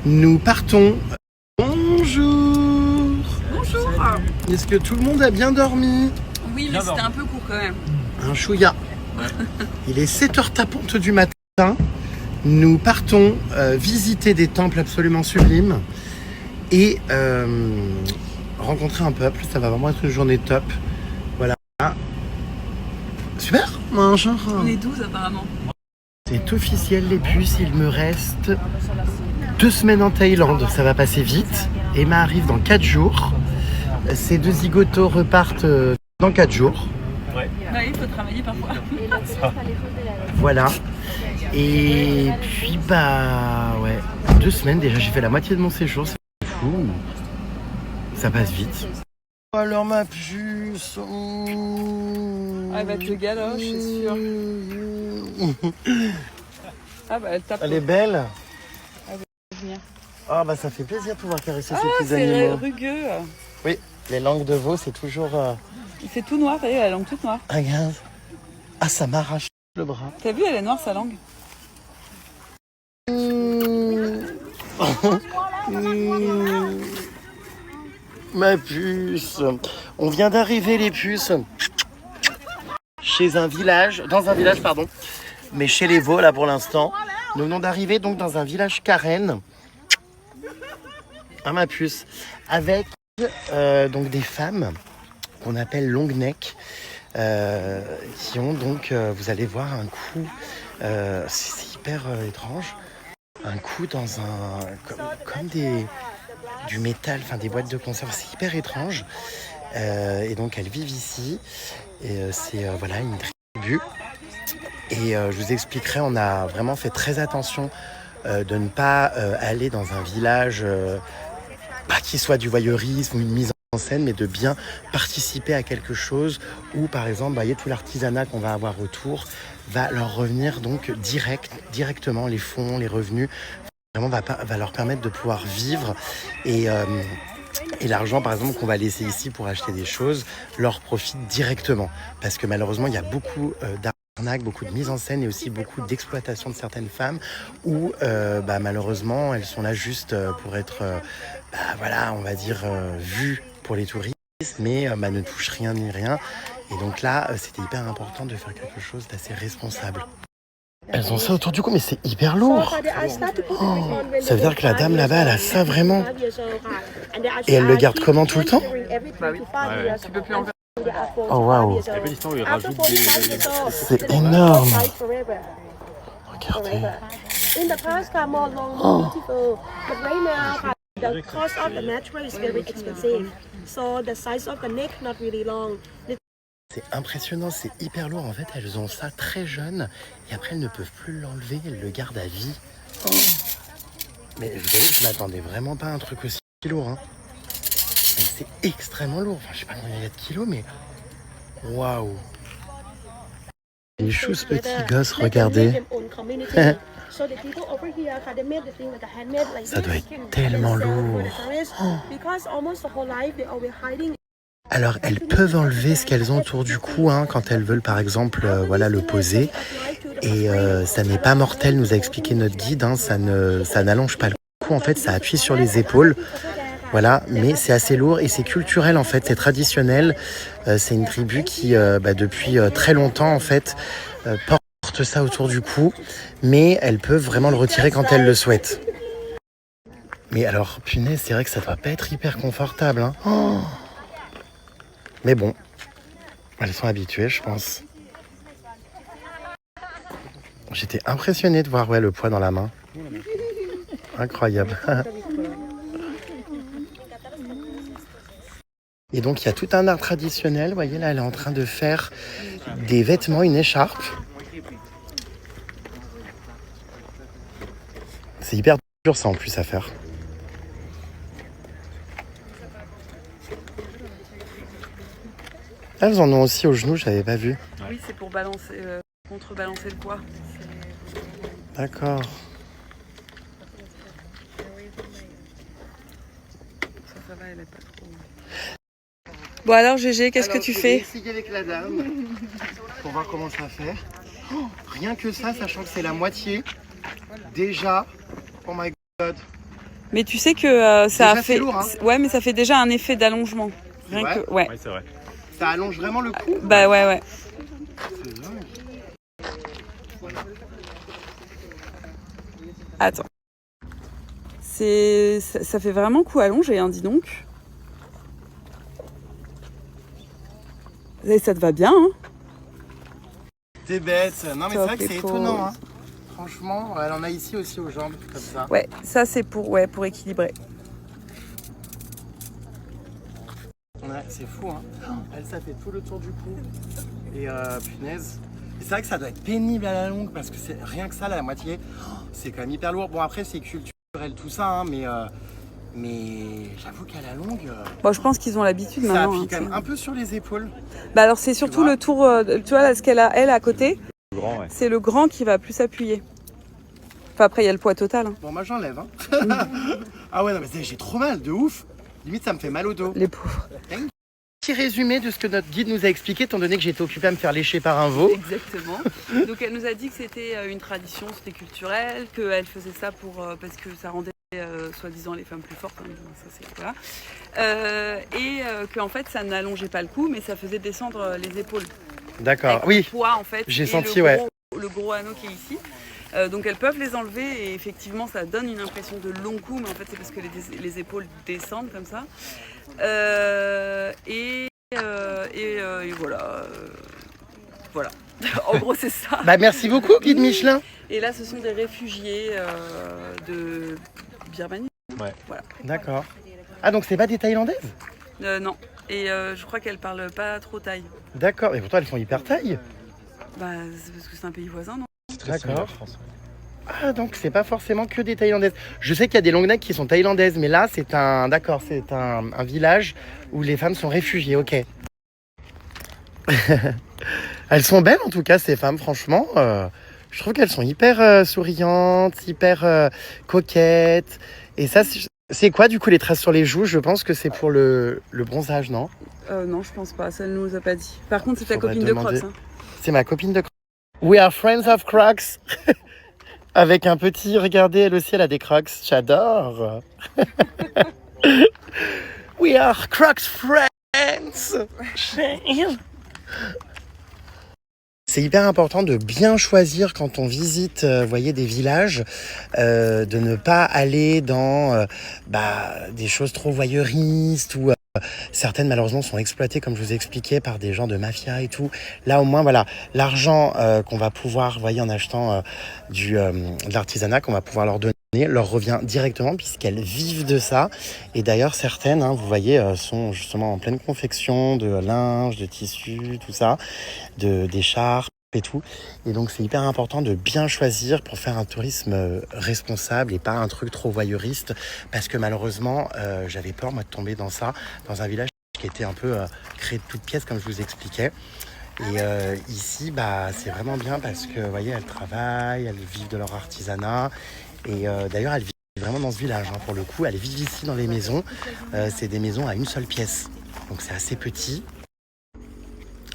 Nous partons. Bonjour. Bonjour. Est-ce que tout le monde a bien dormi? Oui, mais c'était un peu court quand même. Un chouïa. Il est 7h tapantes du matin. Nous partons visiter des temples absolument sublimes et rencontrer un peuple. Ça va vraiment être une journée top. Voilà. Super. Bonjour. On est 12 apparemment. C'est officiel les puces, il me reste 2 semaines en Thaïlande, ça va passer vite. Emma arrive dans 4 jours. Ces 2 zigotos repartent dans 4 jours. Ouais, il faut travailler parfois. Voilà. Et puis ouais, 2 semaines déjà, j'ai fait la moitié de mon séjour, c'est fou. Ça passe vite. Alors ma puce. Elle va te galoche, c'est sûr. Ah bah elle tape. Elle est belle. Elle va venir. Ah bah ça fait plaisir de pouvoir caresser ces petits c'est animaux. rugueux. Oui, les langues de veau c'est toujours... Il fait tout noir, t'as vu, la langue toute noire. Regarde. Ah ça m'arrache le bras. T'as vu, elle est noire sa langue. Ma puce. On vient d'arriver les puces dans un village pardon, mais chez les veaux là pour l'instant. Nous venons d'arriver donc dans un village Karen. Ma puce, avec donc des femmes qu'on appelle long neck, qui ont donc, vous allez voir un coup, c'est hyper étrange, un coup dans comme du métal, enfin des boîtes de conserve, c'est hyper étrange. Et donc elles vivent ici et c'est voilà une tribu et je vous expliquerai, on a vraiment fait très attention de ne pas aller dans un village pas qui soit du voyeurisme ou une mise en scène, mais de bien participer à quelque chose où par exemple voyez, tout l'artisanat qu'on va avoir autour va leur revenir donc directement, les fonds, les revenus vraiment va leur permettre de pouvoir vivre et l'argent par exemple qu'on va laisser ici pour acheter des choses leur profite directement parce que malheureusement il y a beaucoup d'arnaques, beaucoup de mise en scène et aussi beaucoup d'exploitation de certaines femmes où malheureusement elles sont là juste pour être voilà on va dire vues pour les touristes mais ne touchent rien ni rien et donc là c'était hyper important de faire quelque chose d'assez responsable. Elles ont ça autour du cou, mais c'est hyper lourd. Oh, ça veut dire que la dame là-bas, elle a ça vraiment. Et elle le garde comment tout le temps? Bah oui, tu peux plus en faire. Oh waouh. C'est énorme. Regardez. Oh. The cost of the material is very expensive, so the size of the neck not really long. C'est impressionnant, c'est hyper lourd. En fait, elles ont ça très jeune et après elles ne peuvent plus l'enlever, elles le gardent à vie. Oh. Mais vous savez, je m'attendais vraiment pas à un truc aussi lourd. Hein. C'est extrêmement lourd. Enfin, je sais pas combien il y a de kilos, mais waouh. Les choux petits gosses, regardez. Ça doit être tellement lourd. Oh. Alors elles peuvent enlever ce qu'elles ont autour du cou quand elles veulent par exemple le poser et ça n'est pas mortel, nous a expliqué notre guide, ça n'allonge pas le cou, en fait ça appuie sur les épaules, voilà, mais c'est assez lourd et c'est culturel en fait, c'est traditionnel, c'est une tribu qui depuis très longtemps en fait porte ça autour du cou, mais elles peuvent vraiment le retirer quand elles le souhaitent. Mais alors punaise, c'est vrai que ça doit pas être hyper confortable hein. Oh. Mais bon, elles sont habituées, je pense. J'étais impressionné de voir le poids dans la main. Incroyable. Et donc, il y a tout un art traditionnel. Vous voyez, là, elle est en train de faire des vêtements, une écharpe. C'est hyper dur, ça, en plus, à faire. Elles en ont aussi au genou, j'avais pas vu. Oui, c'est pour balancer, contrebalancer le poids. D'accord. Ça va, elle est pas trop. Bon alors GG, qu'est-ce que tu fais? Je vais essayer avec la dame pour voir comment ça fait. Oh, rien que ça, sachant que c'est la moitié. Déjà, oh my God. Mais tu sais que ça Déjà, a fait. c'est lourd, hein. Ouais, mais ça fait déjà un effet d'allongement. Rien vrai que. Ouais. Ouais, c'est vrai. Ça allonge vraiment le cou. Bah ouais. C'est dingue. Attends. Ça fait vraiment coup allongé, hein, dis donc. Et ça te va bien, hein? T'es bête. Non, mais c'est Top vrai que c'est épaule. étonnant. Hein. Franchement, elle en a ici aussi aux jambes, comme ça. Ouais, ça c'est pour équilibrer. Ouais, c'est fou, hein. Elle, ça fait tout le tour du cou. Et punaise. Et c'est vrai que ça doit être pénible à la longue parce que c'est rien que ça, la moitié. C'est quand même hyper lourd. Bon, après, c'est culturel tout ça, hein, mais j'avoue qu'à la longue, Bon, je pense qu'ils ont l'habitude ça maintenant. appuie Hein, quand même tu sais. un peu sur les épaules. Bah alors c'est surtout vois le tour, tu vois là, ce qu'elle a elle à côté, Le grand, ouais. c'est le grand qui va plus appuyer. Enfin après il y a le poids total. Hein. Bon, moi, j'enlève. Hein. Ah ouais, non, mais j'ai trop mal, de ouf. Limite, ça me fait mal au dos. Les pauvres. Petit résumé de ce que notre guide nous a expliqué, étant donné que j'étais occupée à me faire lécher par un veau. Exactement. Donc elle nous a dit que c'était une tradition, c'était culturel, qu'elle faisait ça pour parce que ça rendait soi-disant les femmes plus fortes. Hein, ça, c'est, voilà. Et qu'en fait ça n'allongeait pas le cou, mais ça faisait descendre les épaules. D'accord, Avec oui. le poids en fait. J'ai et senti, le gros anneau qui est ici. Donc elles peuvent les enlever et effectivement ça donne une impression de long cou, mais en fait c'est parce que les épaules descendent comme ça. Et voilà. Voilà. En gros c'est ça. Bah, merci beaucoup, guide Michelin. Et là ce sont des réfugiés de Birmanie. Ouais. Voilà. D'accord. Ah, donc c'est pas des Thaïlandaises? Non. Et je crois qu'elles parlent pas trop thaï. D'accord, et pourtant elles font hyper thaï. Bah c'est parce que c'est un pays voisin, non? Très similaire à la D'accord. France. Ah, donc c'est pas forcément que des Thaïlandaises. Je sais qu'il y a des longnecks qui sont thaïlandaises, mais là c'est un village où les femmes sont réfugiées, ok. Elles sont belles en tout cas, ces femmes, franchement. Je trouve qu'elles sont hyper souriantes, hyper coquettes. Et ça, c'est quoi du coup les traces sur les joues? Je pense que c'est pour le bronzage, non? Non, je pense pas, ça ne nous a pas dit. Par contre c'est ta Faudrait copine demander. de Crocs. Hein. C'est ma copine de Crocs. We are friends of Crocs. Avec un petit, regardez, elle aussi elle a des Crocs. J'adore. We are Crocs friends. C'est hyper important de bien choisir quand on visite, voyez, des villages, de ne pas aller dans des choses trop voyeuristes ou certaines malheureusement sont exploitées, comme je vous ai expliqué, par des gens de mafia et tout. Là au moins voilà, l'argent qu'on va pouvoir, voyez, en achetant de l'artisanat qu'on va pouvoir leur donner, leur revient directement puisqu'elles vivent de ça. Et d'ailleurs certaines, hein, vous voyez, sont justement en pleine confection de linge, de tissu, tout ça, d'écharpes et tout. Et donc c'est hyper important de bien choisir pour faire un tourisme responsable et pas un truc trop voyeuriste, parce que malheureusement j'avais peur moi de tomber dans ça, dans un village qui était un peu créé de toutes pièces comme je vous expliquais. Et ici c'est vraiment bien parce que vous voyez, elles travaillent, elles vivent de leur artisanat. Et d'ailleurs elles vivent vraiment dans ce village, hein, pour le coup elles vivent ici dans les maisons. C'est des maisons à une seule pièce, donc c'est assez petit.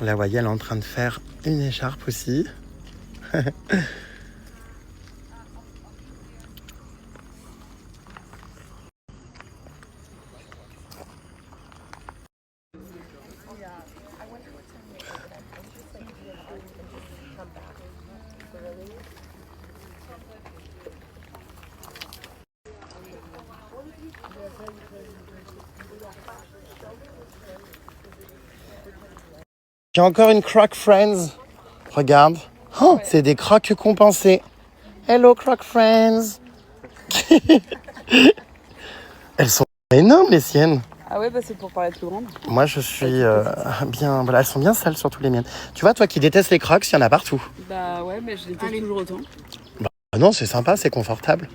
Là, vous voyez, elle est en train de faire une écharpe aussi. J'ai encore une Croc Friends. Regarde. Oh, c'est des crocs compensés. Hello Croc Friends. Elles sont énormes les siennes. Ah ouais, bah c'est pour paraître plus grande. Moi je suis bien... Voilà, elles sont bien sales surtout les miennes. Tu vois, toi qui détestes les crocs, il y en a partout. Bah ouais, mais je les teste toujours autant. Ah non, c'est sympa, c'est confortable.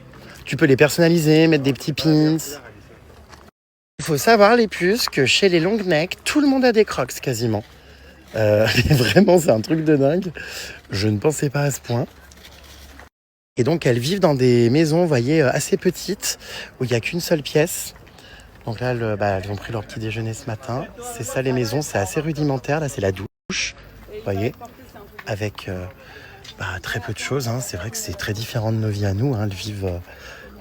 Tu peux les personnaliser, mettre des petits pins. Il faut savoir les puces que chez les long necks, tout le monde a des crocs quasiment. Mais vraiment, c'est un truc de dingue. Je ne pensais pas à ce point. Et donc, elles vivent dans des maisons, vous voyez, assez petites, où il n'y a qu'une seule pièce. Donc là, elles ont pris leur petit déjeuner ce matin. C'est ça les maisons, c'est assez rudimentaire. Là, c'est la douche, vous voyez, avec très peu de choses. Hein. C'est vrai que c'est très différent de nos vies à nous. Hein. Elles vivent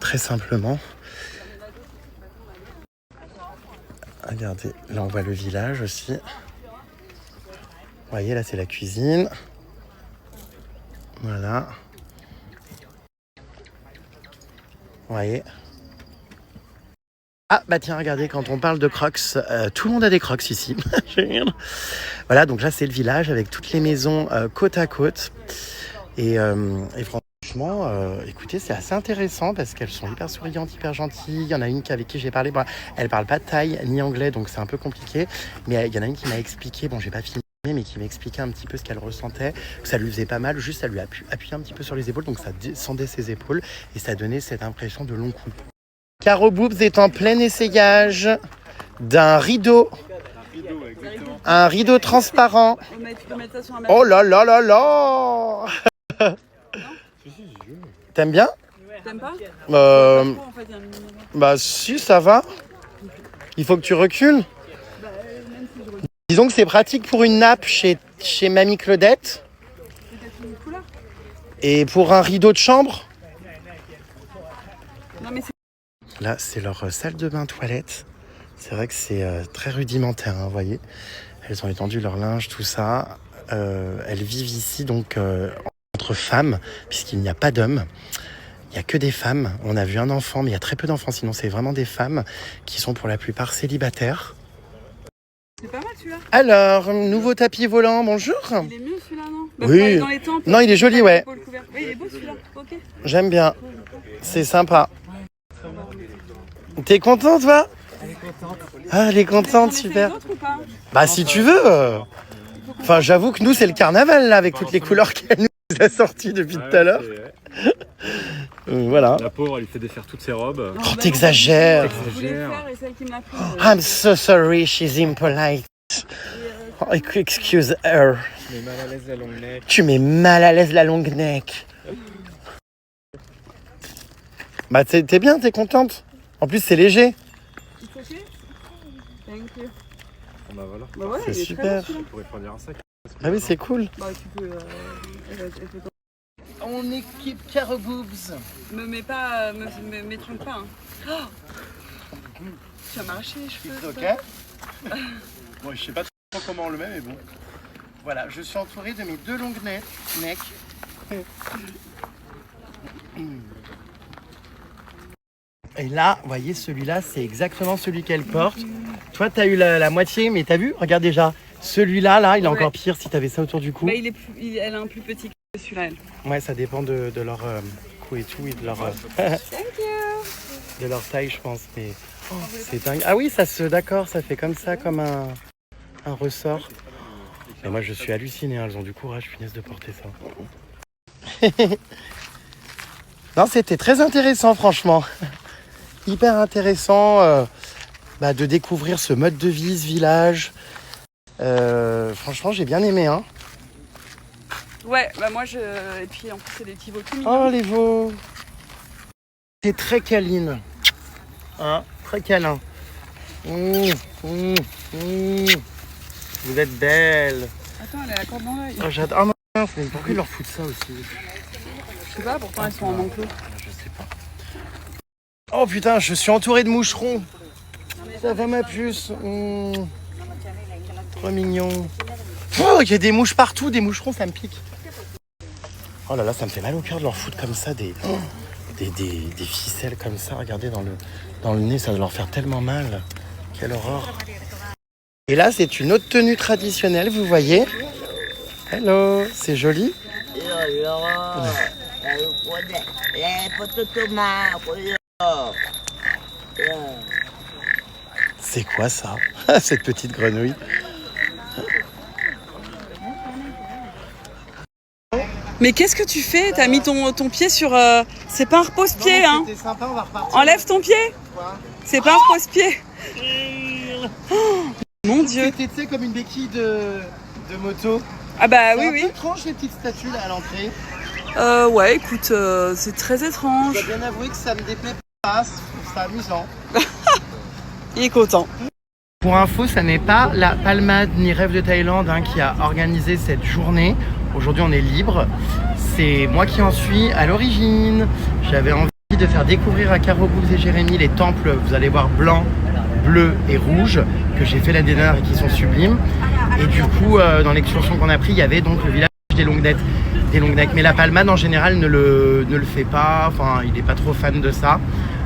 très simplement. Regardez, là on voit le village aussi. Vous voyez, là c'est la cuisine. Voilà. Vous voyez. Ah bah tiens, regardez, quand on parle de Crocs, tout le monde a des Crocs ici. Voilà, donc là c'est le village avec toutes les maisons côte à côte. Et franchement, écoutez, c'est assez intéressant parce qu'elles sont hyper souriantes, hyper gentilles. Il y en a une avec qui j'ai parlé, bon, elle parle pas thaï ni anglais, donc c'est un peu compliqué. Mais il y en a une qui m'a expliqué, bon j'ai pas filmé, mais qui m'expliquait un petit peu ce qu'elle ressentait, que ça lui faisait pas mal, juste ça lui a appuyé un petit peu sur les épaules, donc ça descendait ses épaules et ça donnait cette impression de long cou. Caro Boobs est en plein essayage d'un rideau. Un rideau transparent. Oh là là là là. T'aimes bien? T'aimes pas? Bah si, ça va. Il faut que tu recules. Disons que c'est pratique pour une nappe chez Mamie Claudette. Et pour un rideau de chambre. Non, mais là, c'est leur salle de bain toilette. C'est vrai que c'est très rudimentaire, hein, vous voyez. Elles ont étendu leur linge, tout ça. Elles vivent ici donc entre femmes, puisqu'il n'y a pas d'hommes. Il n'y a que des femmes. On a vu un enfant, mais il y a très peu d'enfants. Sinon, c'est vraiment des femmes qui sont pour la plupart célibataires. c'est pas mal celui-là. Alors, nouveau tapis volant, bonjour. Il est mieux celui-là, non? Bah, Oui. faut aller dans les temples. Non, il est joli, ouais. Oui, il est beau celui-là. Ok. J'aime bien. C'est sympa. T'es contente, toi? Elle est contente. Ah, elle est contente, super. Ou pas? Bah, si tu veux. Enfin, j'avoue que nous, c'est le carnaval, là, avec toutes les couleurs qu'elle nous a sorties depuis tout à l'heure. Voilà. La pauvre, elle lui fait défaire toutes ses robes. Oh, t'exagères. Je voulais le faire et celle qui me l'a pris. I'm so sorry, she's impolite. Oh, excuse her. Tu mets mal à l'aise la longue neck. Tu mets mal à l'aise la longue neck. Bah, t'es bien, t'es contente. En plus, c'est léger. Thank you. Bah voilà. Bah ouais, C'est il est super. très beau, Tu pourrais fournir un sac. Ah oui, c'est cool. celui-là. Bah tu peux. On équipe Caro Boobs. Me mets pas, m'étrangle pas. Hein. Oh, tu vas m'arracher les cheveux. Ok. Bon, je sais pas trop comment on le met, mais bon. Voilà, je suis entouré de mes deux longues necks. Et là, vous voyez, celui-là, c'est exactement celui qu'elle porte. Toi, t'as eu la moitié, mais t'as vu? Regarde déjà. Celui-là, là, il est encore pire si t'avais ça autour du cou. Bah, elle a un plus petit que celui-là, elle. Ouais, ça dépend de leur cou et tout, et de leur, de leur taille, je pense. Mais c'est dingue. Ah oui, d'accord, ça fait comme ça, comme un ressort. Mais moi, je suis halluciné, hein, elles ont du courage, punaise, de porter ça. Non, c'était très intéressant, franchement. Hyper intéressant de découvrir ce mode de vie, ce village. Franchement, j'ai bien aimé, hein. Ouais, bah moi et puis en plus c'est des petits veaux tout mignons. Oh, les veaux. C'est très câline. Hein, très câlin. Vous êtes belle. Attends, elle a la corde dans l'œil. Oh, j'adore. Ah mince, mais pourquoi ils leur foutent ça aussi? Je sais pas, pourtant elles sont en enclos. Je sais pas. Oh putain, je suis entouré de moucherons. Ça va ma puce. Trop mignon. Oh, il y a des mouches partout, des moucherons, ça me pique. Oh là là, ça me fait mal au cœur de leur foutre comme ça des ficelles comme ça. Regardez dans le nez, ça doit leur faire tellement mal. Quelle horreur. Et là, c'est une autre tenue traditionnelle, vous voyez. Hello, c'est joli. C'est quoi ça? Cette petite grenouille. Mais qu'est-ce que tu fais? T'as mis ton pied sur... C'est pas un repose-pied, hein. C'était sympa, on va repartir. Enlève ton pied. Quoi? C'est pas un repose-pied. Oh, mon Dieu. C'était, tu sais, comme une béquille de moto. Ah bah C'est oui, un oui. peu étrange, les petites statues là à l'entrée. Ouais, écoute, c'est très Je étrange. dois bien avouer que ça me déplaît pas, je trouve ça amusant. Il est content. Pour info, ça n'est pas la Palmade ni Rêve de Thaïlande qui a organisé cette journée. Aujourd'hui, on est libre. C'est moi qui en suis à l'origine. J'avais envie de faire découvrir à Caro Boubs et Jérémy les temples, vous allez voir, blanc, bleu et rouge, que j'ai fait l'année dernière et qui sont sublimes. Et du coup, dans l'excursion qu'on a pris, il y avait donc le village des Longuenecks. Mais la Palmade en général ne le fait pas, enfin il n'est pas trop fan de ça.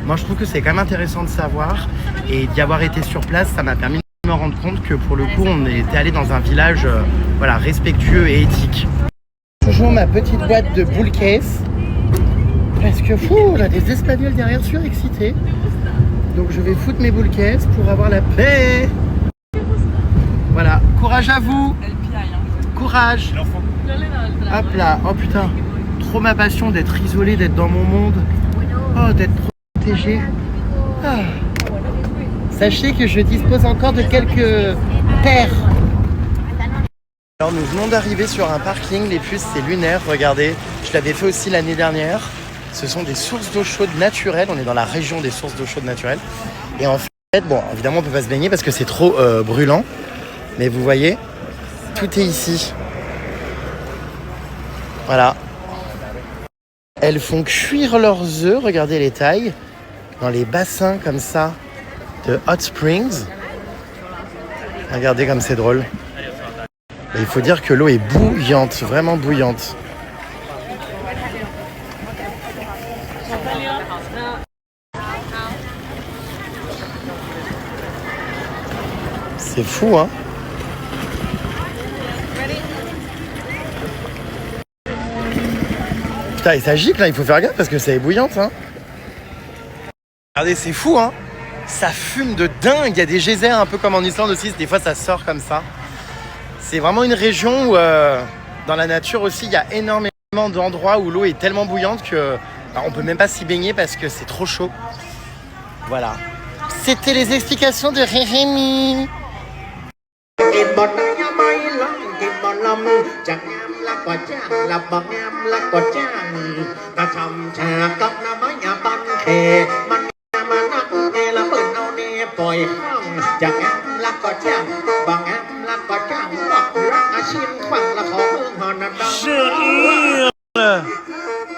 Moi je trouve que c'est quand même intéressant de savoir, et d'y avoir été sur place, ça m'a permis de me rendre compte que pour le coup on était allé dans un village voilà, respectueux et éthique. Toujours ma petite boîte de boule case, parce que fou, on a des Espagnols derrière surexcités. Donc je vais foutre mes boules caisses pour avoir la paix. Voilà, courage à vous. Courage. Hop là, oh putain, trop ma passion d'être isolé, d'être dans mon monde, oh d'être protégé. Ah. Sachez que je dispose encore de quelques paires. Alors nous venons d'arriver sur un parking, les puces c'est lunaire, regardez, je l'avais fait aussi l'année dernière. Ce sont des sources d'eau chaude naturelles, on est dans la région des sources d'eau chaude naturelles. Et en fait, bon évidemment on peut pas se baigner parce que c'est trop brûlant, mais vous voyez, tout est ici. Voilà. Elles font cuire leurs œufs, regardez les tailles, dans les bassins comme ça de Hot Springs. Regardez comme c'est drôle. Et il faut dire que l'eau est bouillante, vraiment bouillante. C'est fou, hein? Putain, et ça gicle là, il faut faire gaffe parce que c'est bouillante, hein. Regardez, c'est fou, hein. Ça fume de dingue. Il y a des geysers un peu comme en Islande aussi. Des fois, ça sort comme ça. C'est vraiment une région où, dans la nature aussi, il y a énormément d'endroits où l'eau est tellement bouillante que on peut même pas s'y baigner parce que c'est trop chaud. Voilà. C'était les explications de Jérémy.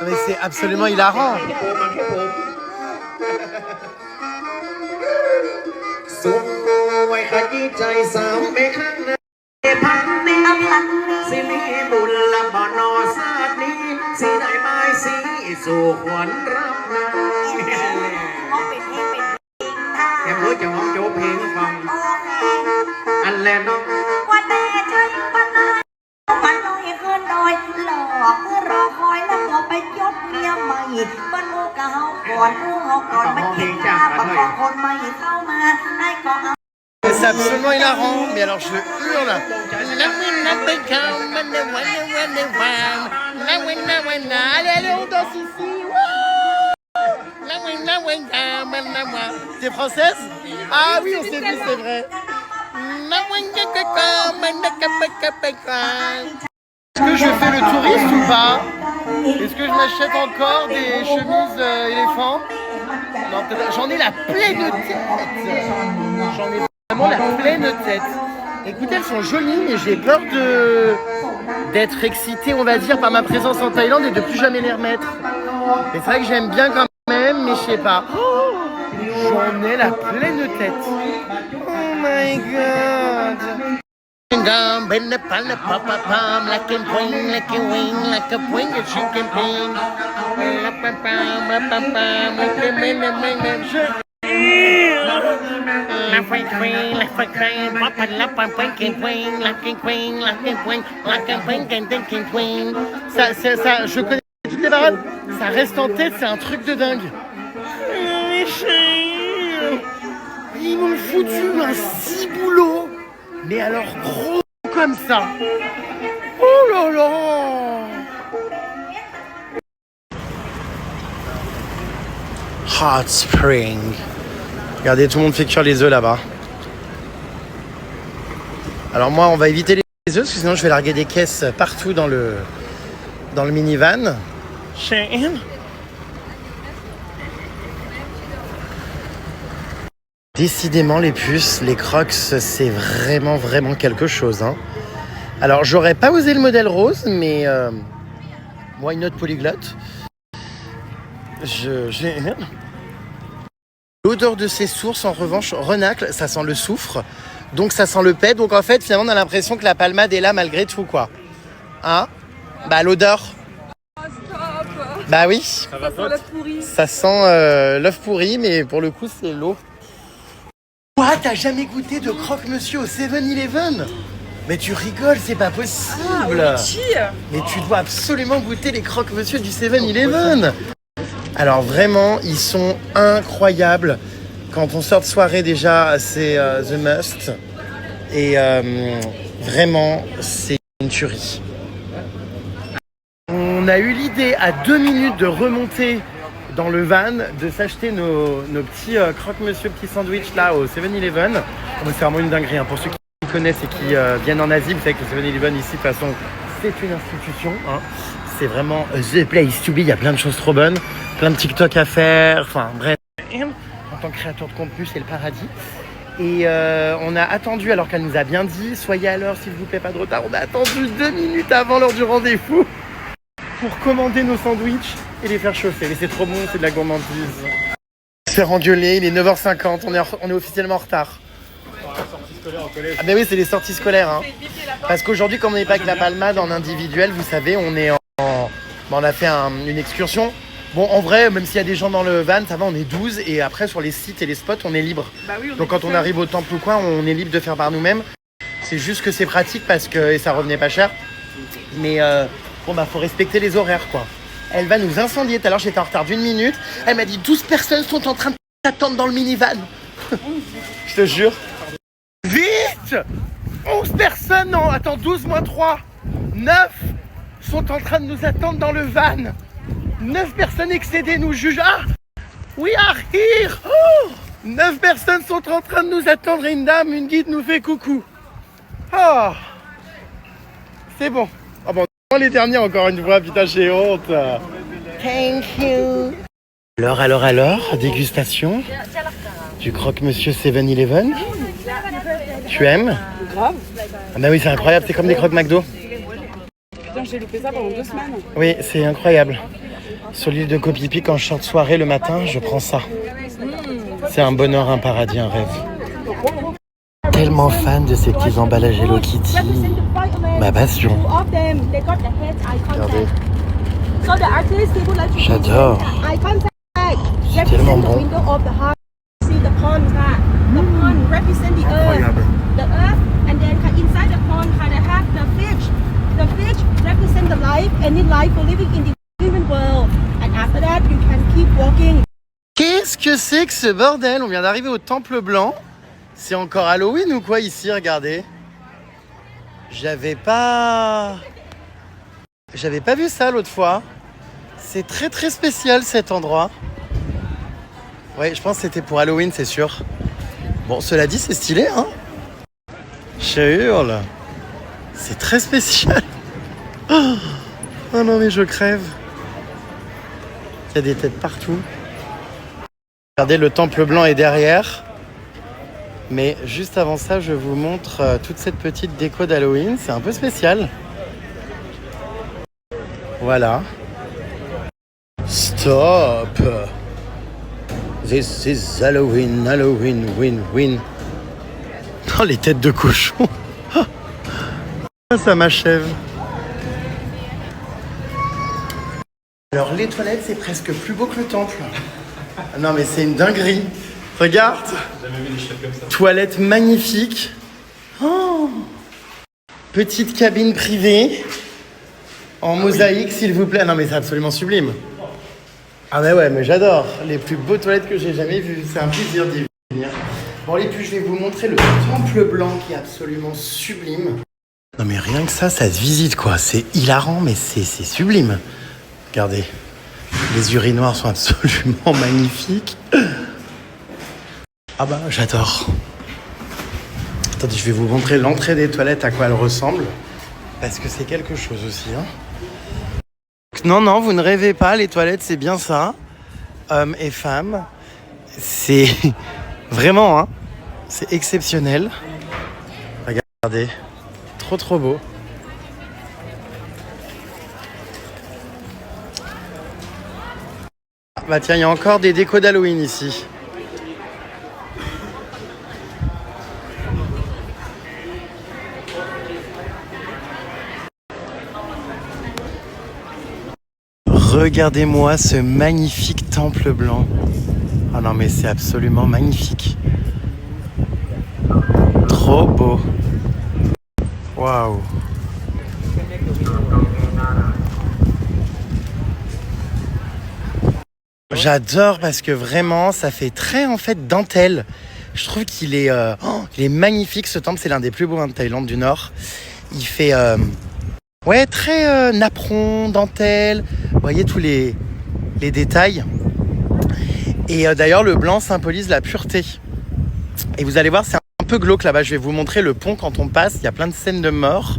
Mais c'est absolument hilarant. C'est absolument hilarant, mais alors je hurle. Allez, on danse ici. T'es française? Ah oui, on s'est vu, c'est vrai. Est-ce que je fais le touriste ou pas? Est-ce que je m'achète encore des chemises éléphants? Non, j'en ai la pleine tête. J'en ai vraiment la pleine tête. Écoutez, elles sont jolies, mais j'ai peur d'être excitée, on va dire, par ma présence en Thaïlande et de plus jamais les remettre. C'est vrai que j'aime bien quand même, mais je sais pas. Oh, j'en ai la pleine tête. Oh my god. Ça, je connais toutes les paroles. Ça reste en tête, c'est un truc de dingue. Ils m'ont foutu un ciboulot, mais alors gros comme ça. Oh là là. Hot Spring. Regardez, tout le monde fait cuire les œufs là-bas. Alors moi, on va éviter les œufs, parce que sinon je vais larguer des caisses partout dans le minivan. Décidément, les puces, les Crocs, c'est vraiment, vraiment quelque chose, hein. Alors, j'aurais pas osé le modèle rose, mais why not polyglotte? j'ai... L'odeur de ces sources, en revanche, renacle, ça sent le soufre. Donc ça sent le pet. Donc en fait, finalement, on a l'impression que la palmade est là malgré tout, quoi. Hein? Bah l'odeur. Stop. Bah oui. Ça va Ça sent l'œuf pourri. Ça sent l'œuf pourri, mais pour le coup, c'est l'eau. Quoi? T'as jamais goûté de croque-monsieur au 7-Eleven? Mais tu rigoles, c'est pas possible. Mais tu dois absolument goûter les croque-monsieur du 7-Eleven. Alors vraiment, ils sont incroyables. Quand on sort de soirée déjà, c'est the must. Et vraiment, c'est une tuerie. On a eu l'idée à 2 minutes de remonter dans le van, de s'acheter nos petits croque-monsieur, petits sandwichs là au 7-Eleven. C'est vraiment une dinguerie, hein. Pour ceux qui connaissent et qui viennent en Asie, vous savez que le 7-Eleven ici, de toute façon, c'est une institution. Hein. C'est vraiment the place to be. Il y a plein de choses trop bonnes, plein de TikTok à faire. Enfin bref, en tant que créateur de contenu, c'est le paradis. Et on a attendu, alors qu'elle nous a bien dit, soyez à l'heure s'il vous plaît, pas de retard. On a attendu 2 minutes avant l'heure du rendez-vous pour commander nos sandwichs et les faire chauffer. Mais c'est trop bon, c'est de la gourmandise. Se faire engueuler, il est 9h50, on est officiellement en retard. Ah ben oui, c'est les sorties scolaires. Hein. Parce qu'aujourd'hui, comme on n'est pas avec la palmade en individuel, vous savez, on est on a fait une excursion. Bon, en vrai, même s'il y a des gens dans le van, ça va, on est 12. Et après, sur les sites et les spots, on est libre. Bah oui, donc quand on arrive au temple ou quoi, on est libre de faire par nous-mêmes. C'est juste que c'est pratique parce que et ça revenait pas cher. Mais bon, bah faut respecter les horaires, quoi. Elle va nous incendier. Tout à l'heure, j'étais en retard d'1 minute. Elle m'a dit 12 personnes sont en train de t'attendre dans le minivan. Je te jure. Vite! 11 personnes, non, attends, 12 moins 3. 9 sont en train de nous attendre dans le van. 9 personnes excédées nous jugent. Ah! We are here! Oh! 9 personnes sont en train de nous attendre et une dame, une guide nous fait coucou. Oh! C'est bon. Oh bon, les derniers encore une fois, putain, j'ai honte. Thank you. Alors, dégustation du croque-monsieur 7-Eleven. Tu aimes? Grave. Ah bah oui, c'est incroyable, c'est comme des croque McDo. Putain, j'ai loupé ça pendant 2 semaines. Oui, c'est incroyable. Sur l'île de Koh Phi Phi, quand je sors de soirée le matin, je prends ça. C'est un bonheur, un paradis, un rêve. Tellement fan de ces petits emballages Hello Kitty. Ma passion. Regardez. J'adore. C'est tellement bon. Incroyable. The earth, and then inside the pond kind of have the fish. The fish represent the life, and in life we're living in the human world. And after that, you can keep walking. Qu'est-ce que c'est que ce bordel? On vient d'arriver au Temple Blanc. C'est encore Halloween ou quoi ici? Regardez. J'avais pas vu ça l'autre fois. C'est très très spécial cet endroit. Ouais, je pense que c'était pour Halloween, c'est sûr. Bon, cela dit, c'est stylé, hein? Je hurle. C'est très spécial. Oh non, mais je crève. Il y a des têtes partout. Regardez, le Temple Blanc est derrière. Mais juste avant ça, je vous montre toute cette petite déco d'Halloween. C'est un peu spécial. Voilà. Stop! This is Halloween, Halloween, win, win. Oh, les têtes de cochon. Ça m'achève. Alors, les toilettes, c'est presque plus beau que le temple. Non, mais c'est une dinguerie. Regarde. Jamais vu des chefs comme ça. Toilette magnifique. Oh. Petite cabine privée. En mosaïque, s'il vous plaît. Non, mais c'est absolument sublime. Ah mais ouais, mais j'adore. Les plus beaux toilettes que j'ai jamais vues. C'est un plaisir d'y venir. Bon, et puis je vais vous montrer le Temple Blanc qui est absolument sublime. Non mais rien que ça se visite quoi. C'est hilarant, mais c'est sublime. Regardez. Les urinoirs sont absolument magnifiques. Ah bah, j'adore. Attendez, je vais vous montrer l'entrée des toilettes, à quoi elle ressemble. Parce que c'est quelque chose aussi, hein. Non, vous ne rêvez pas, les toilettes, c'est bien ça. Hommes et femmes. C'est vraiment, hein. C'est exceptionnel. Regardez. Trop beau. Bah tiens, il y a encore des décos d'Halloween ici. Regardez-moi ce magnifique temple blanc. Oh non mais c'est absolument magnifique. Trop beau. Waouh. J'adore parce que vraiment ça fait très en fait dentelle. Je trouve qu'il est, il est magnifique ce temple, c'est l'un des plus beaux de Thaïlande du Nord. Il fait ouais, très napperon, dentelle, vous voyez tous les détails. Et d'ailleurs le blanc symbolise la pureté. Et vous allez voir, c'est un peu glauque là-bas, je vais vous montrer le pont quand on passe, il y a plein de scènes de mort.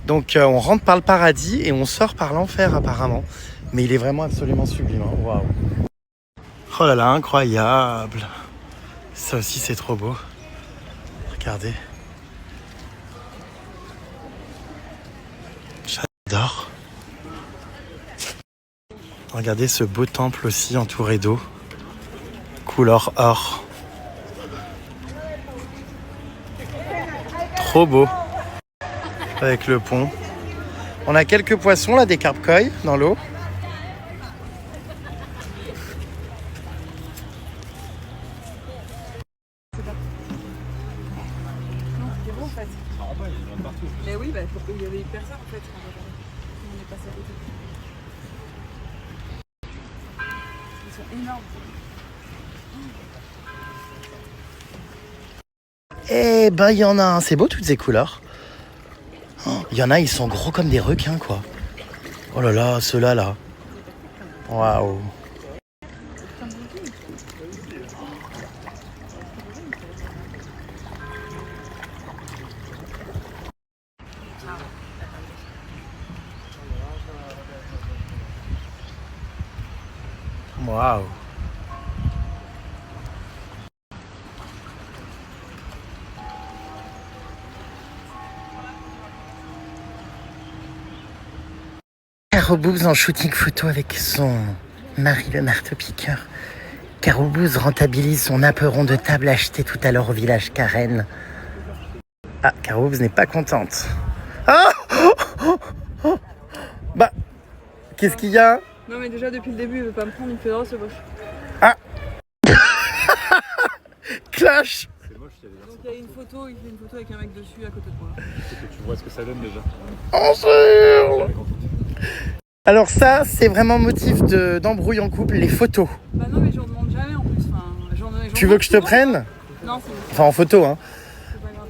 Donc on rentre par le paradis et on sort par l'enfer apparemment. Mais il est vraiment absolument sublime, hein. Waouh. Oh là là, incroyable. Ça aussi c'est trop beau. Regardez. J'adore. Regardez ce beau temple aussi entouré d'eau. Couleur or. Trop beau. Avec le pont. On a quelques poissons là, des carpe koi dans l'eau. Mais oui, bah, il y avait personne en fait. On est passé à côté. Ils sont énormes. Eh ben, il y en a un. C'est beau toutes ces couleurs. Il y en a, ils sont gros comme des requins, quoi. Oh là là, ceux-là, là. Waouh. Waouh. Caro Boobs en shooting photo avec son mari le marteau-piqueur. Caro Boobs rentabilise son apéron de table acheté tout à l'heure au village Karen. Ah, Caro Boobs n'est pas contente. Ah, bah, qu'est-ce qu'il y a? Non, mais déjà depuis le début, il veut pas me prendre, il me fait droit ce boche. Ah. Clash. C'est moche, il y a Donc il y a une photo, il fait une photo avec un mec dessus à côté de moi. faut que tu vois ce que ça donne déjà. Ensemble. Alors ça, c'est vraiment motif d'embrouille en couple, les photos. Bah non, mais j'en demande jamais en plus. Enfin, Tu veux que je te prenne? Non, c'est bon. Enfin, en photo, hein. C'est pas grave.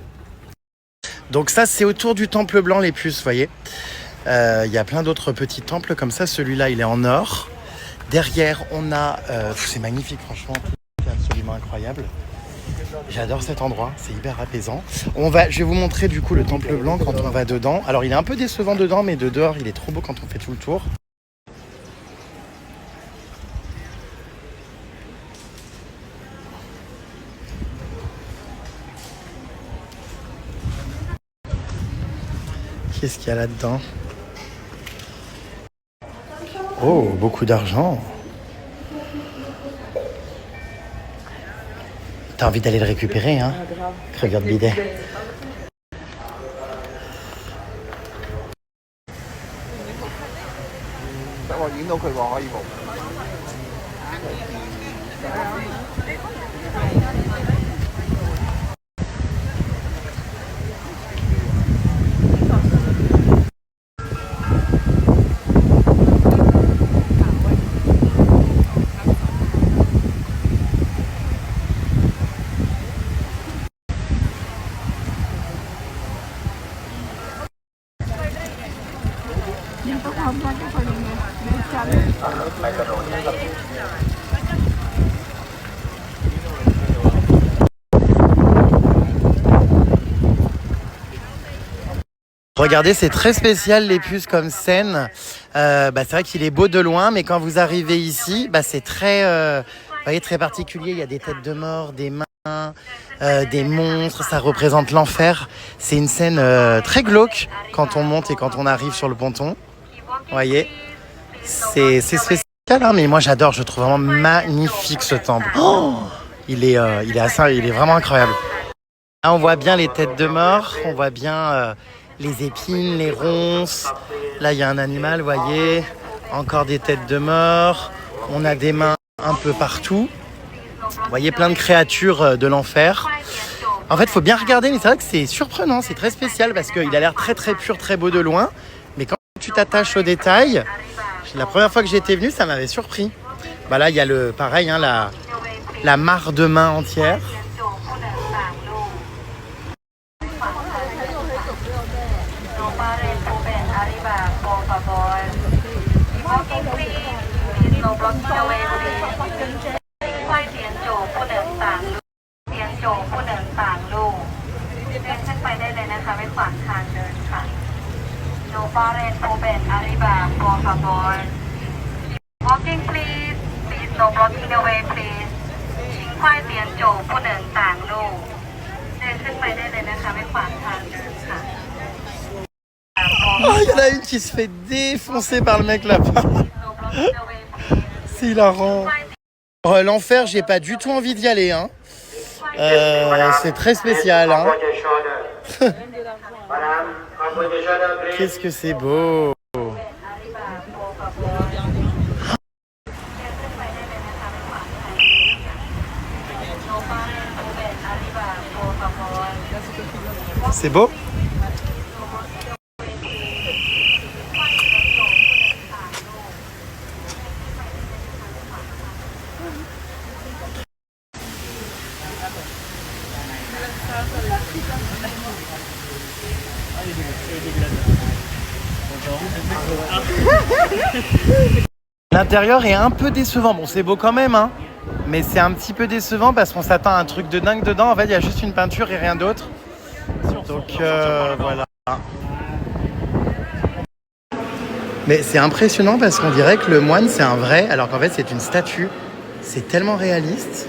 Donc ça, c'est autour du temple blanc les puces, vous voyez. Il y a plein d'autres petits temples comme ça. Celui-là, il est en or. Derrière, on a... c'est magnifique, franchement. C'est absolument incroyable. J'adore cet endroit, c'est hyper apaisant. Je vais vous montrer du coup le temple blanc quand on va dedans. Alors il est un peu décevant dedans, mais de dehors il est trop beau quand on fait tout le tour. Qu'est-ce qu'il y a là-dedans? Oh, beaucoup d'argent. T'as envie d'aller le récupérer, hein? Regarde bidet. Regardez, c'est très spécial les puces comme scène. C'est vrai qu'il est beau de loin, mais quand vous arrivez ici, c'est très, vous voyez, très particulier. Il y a des têtes de mort, des mains, des monstres. Ça représente l'enfer. C'est une scène très glauque quand on monte et quand on arrive sur le ponton. Vous voyez, c'est spécial. Hein, mais moi j'adore, je trouve vraiment magnifique ce temple. Oh, il est vraiment incroyable. Là on voit bien les têtes de mort, on voit bien les épines, les ronces. Là il y a un animal, vous voyez, encore des têtes de mort. On a des mains un peu partout. Vous voyez plein de créatures de l'enfer. En fait il faut bien regarder, mais c'est vrai que c'est surprenant, c'est très spécial parce qu'il a l'air très très pur, très beau de loin. Mais quand tu t'attaches aux détails, la première fois que j'étais venu, ça m'avait surpris. Bah là, il y a pareil, hein, la mare de main entière. Walking please, please no blocking the way please. ชิงควายเตียนโจผู้หนึ่งต่างลูกเดินขึ้นไปได้เลยนะคะไม่ขวางทางเดินค่ะ Oh, il y en a une qui se fait défoncer par le mec là-bas. C'est hilarant. L'enfer, j'ai pas du tout envie d'y aller. Hein. C'est très spécial. Hein. Qu'est-ce que c'est beau. C'est beau. L'intérieur est un peu décevant. Bon, c'est beau quand même, hein, mais c'est un petit peu décevant parce qu'on s'attend à un truc de dingue dedans. En fait, il y a juste une peinture et rien d'autre. Donc voilà. Mais c'est impressionnant parce qu'on dirait que le moine c'est un vrai, alors qu'en fait c'est une statue. C'est tellement réaliste.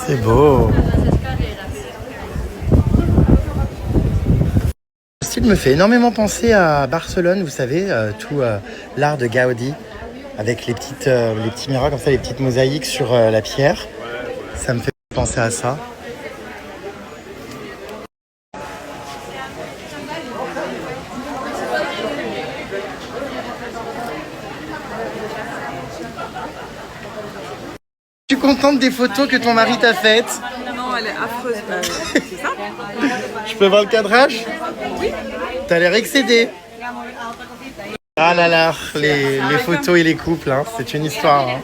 C'est beau. Le style me fait énormément penser à Barcelone, vous savez, tout l'art de Gaudi, avec les petits miroirs comme ça, les petites mosaïques sur la pierre. Ça me fait penser à ça. Tu es contente des photos que ton mari t'a faites? Non, elle est affreuse. C'est ça? Je peux voir le cadrage? Oui. T'as l'air excédé. Ah là là, les photos et les couples, hein, c'est une histoire. Hein.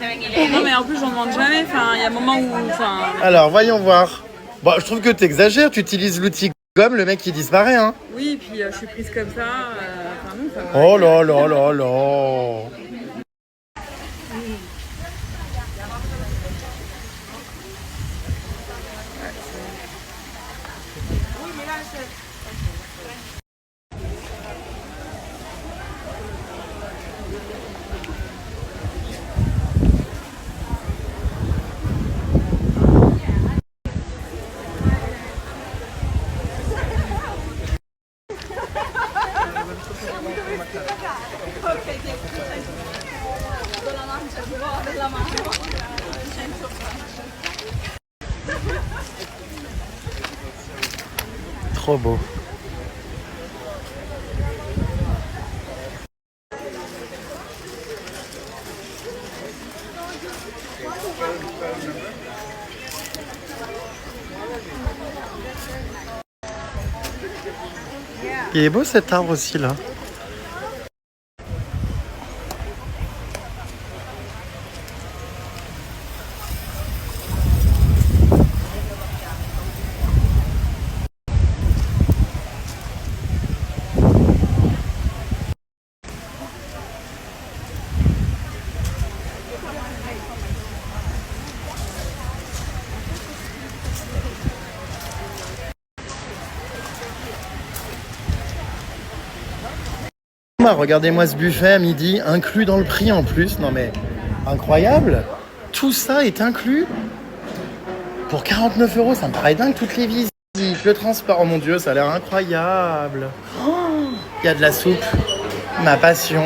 Non, mais en plus, j'en demande jamais. Enfin, il y a un moment où. Alors, voyons voir. Bon, je trouve que t'exagères, tu utilises l'outil gomme, le mec il disparaît. Hein. Oui, et puis je suis prise comme ça. Non, ça va. Oh là là là là. Trop beau. Il est beau cet arbre aussi là. Regardez-moi ce buffet à midi, inclus dans le prix en plus. Non mais, incroyable. Tout ça est inclus pour 49 €. Ça me paraît dingue, toutes les visites, le transport. Oh mon Dieu, ça a l'air incroyable. Il y a de la soupe, ma passion.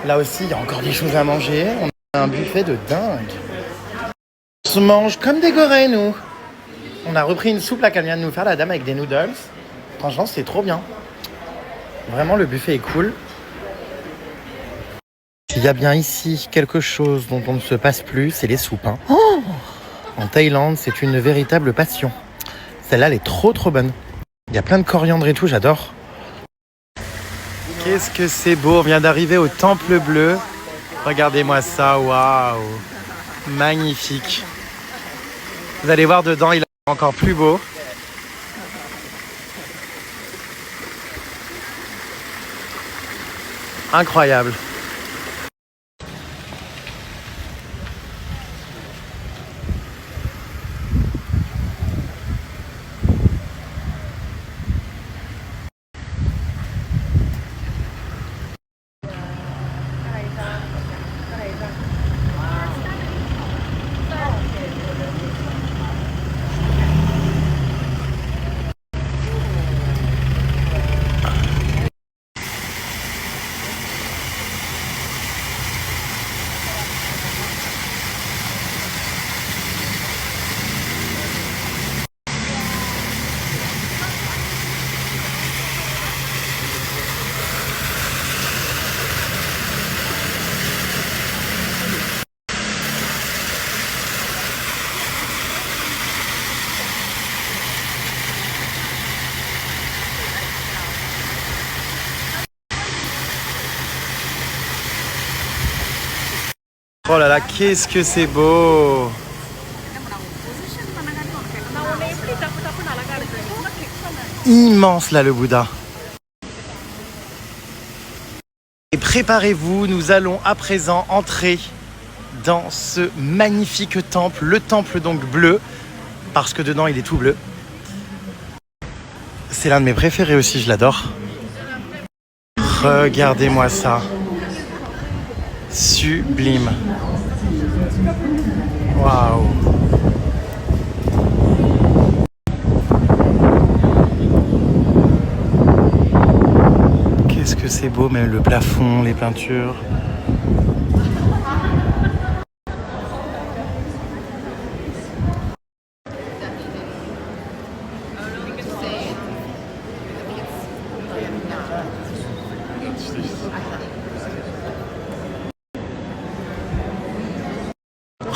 Là aussi, il y a encore des choses à manger. On a un buffet de dingue. On se mange comme des gorées, nous. On a repris une soupe là qu'elle vient de nous faire, la dame, avec des noodles. Franchement, c'est trop bien. Vraiment, le buffet est cool. Il y a bien ici quelque chose dont on ne se passe plus, c'est les soupes. Hein. Oh, en Thaïlande, c'est une véritable passion. Celle-là, elle est trop bonne. Il y a plein de coriandre et tout, j'adore. Qu'est-ce que c'est beau, on vient d'arriver au Temple Bleu. Regardez-moi ça, waouh. Magnifique. Vous allez voir dedans, il est encore plus beau. Incroyable. Oh là là, qu'est-ce que c'est beau! Immense là le Bouddha. Et préparez-vous, nous allons à présent entrer dans ce magnifique temple, le temple donc bleu, parce que dedans il est tout bleu. C'est l'un de mes préférés aussi, je l'adore. Regardez-moi ça. Sublime. Waouh. Qu'est-ce que c'est beau, même le plafond, les peintures.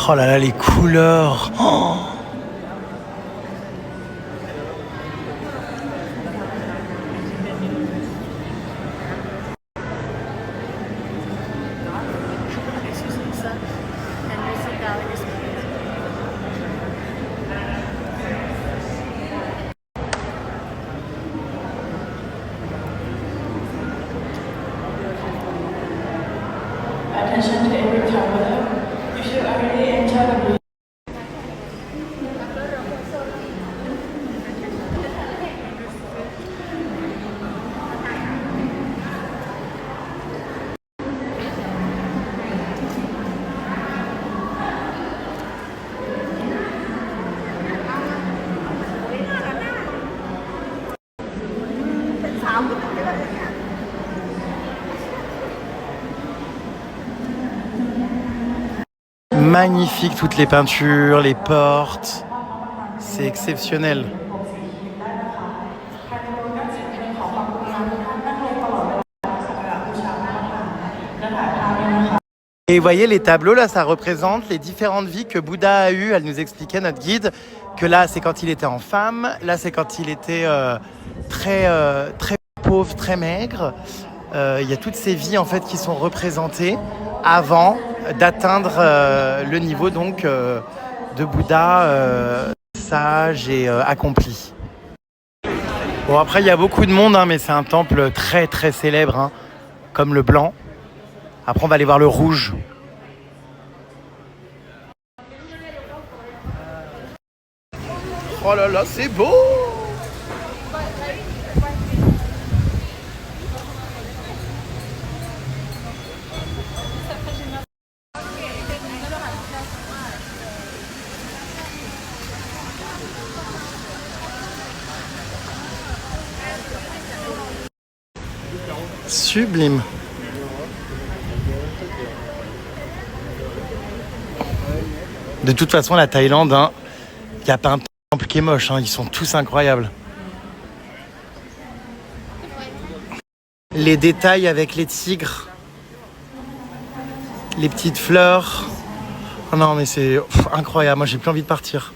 Oh là là, les couleurs. Oh, Attention to every traveler. You should already enter the building. magnifique, toutes les peintures, les portes. C'est exceptionnel. Et vous voyez les tableaux là, ça représente les différentes vies que Bouddha a eues. Elle nous expliquait, notre guide, que là c'est quand il était en femme, là c'est quand il était très pauvre, très maigre. Il y a toutes ces vies en fait qui sont représentées avant d'atteindre le niveau donc de Bouddha sage et accompli. Bon, après il y a beaucoup de monde, hein, mais c'est un temple très très célèbre, hein, comme le blanc. Après on va aller voir le rouge. Oh là là, c'est beau! Sublime. De toute façon, la Thaïlande, hein, y a pas un temple qui est moche, hein, ils sont tous incroyables. Les détails avec les tigres, les petites fleurs. Oh non, mais c'est incroyable, moi j'ai plus envie de partir.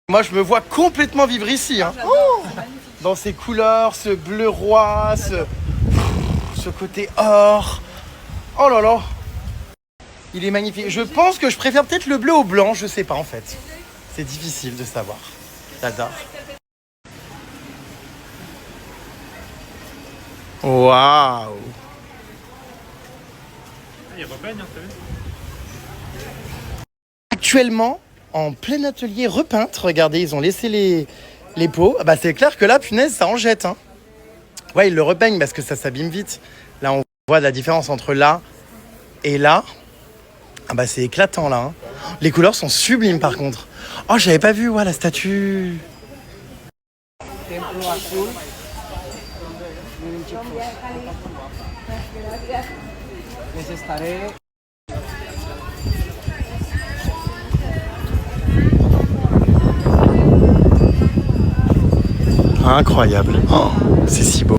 Moi, je me vois complètement vivre ici. Hein. Oh, dans ces couleurs, ce bleu roi, ce côté or. Oh là là. Il est magnifique. Je pense que je préfère peut-être le bleu au blanc. Je sais pas en fait. C'est difficile de savoir. J'adore. Waouh. Il repeigne, hein, t'as vu? Actuellement, en plein atelier repeintre, regardez, ils ont laissé les pots. Ah bah c'est clair que là, punaise, ça en jette. Hein. Ouais, ils le repeignent parce que ça s'abîme vite. Là, on voit la différence entre là et là. Ah bah c'est éclatant là. Hein. Les couleurs sont sublimes par contre. Oh, j'avais pas vu, ouais, la statue. Incroyable. Oh, c'est si beau.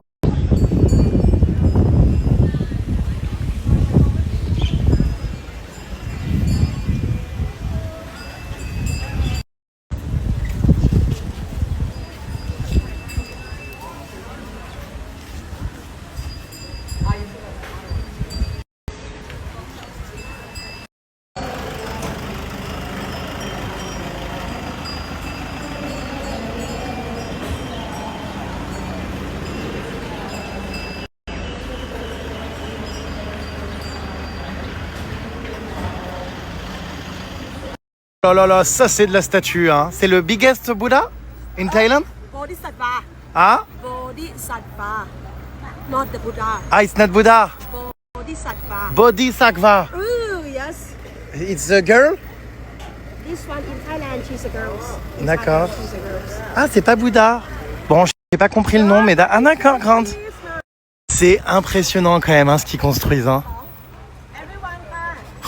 Oh là là, ça c'est de la statue. Hein. C'est le biggest Buddha in Thailand? Bodhisattva. Ah? Bodhisattva. Not the Buddha. Ah, it's not Buddha. Bodhisattva. Bodhisattva. Ooh, yes. It's a girl? This one in Thailand, she's a girl. In D'accord. Thailand, she's a girl. Ah, c'est pas Bouddha. Bon, j'ai pas compris le nom, mais ah d'accord, grande. C'est impressionnant quand même, hein, ce qu'ils construisent. Hein.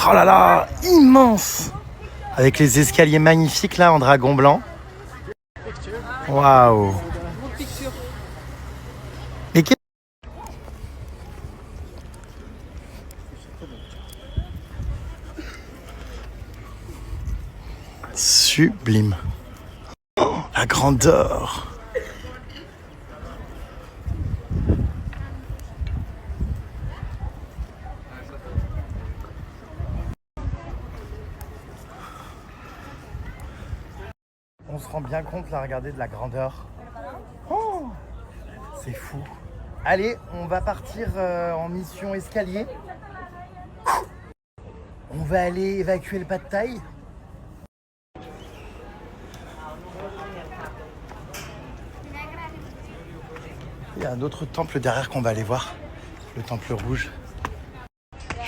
Oh là là, immense. Avec les escaliers magnifiques là en dragon blanc. Waouh. Et sublime. Oh, la grandeur. On se rend bien compte là, regardez, de la grandeur. Oh, c'est fou. Allez, on va partir en mission escalier. On va aller évacuer le Pad Thai. Il y a un autre temple derrière qu'on va aller voir. Le temple rouge.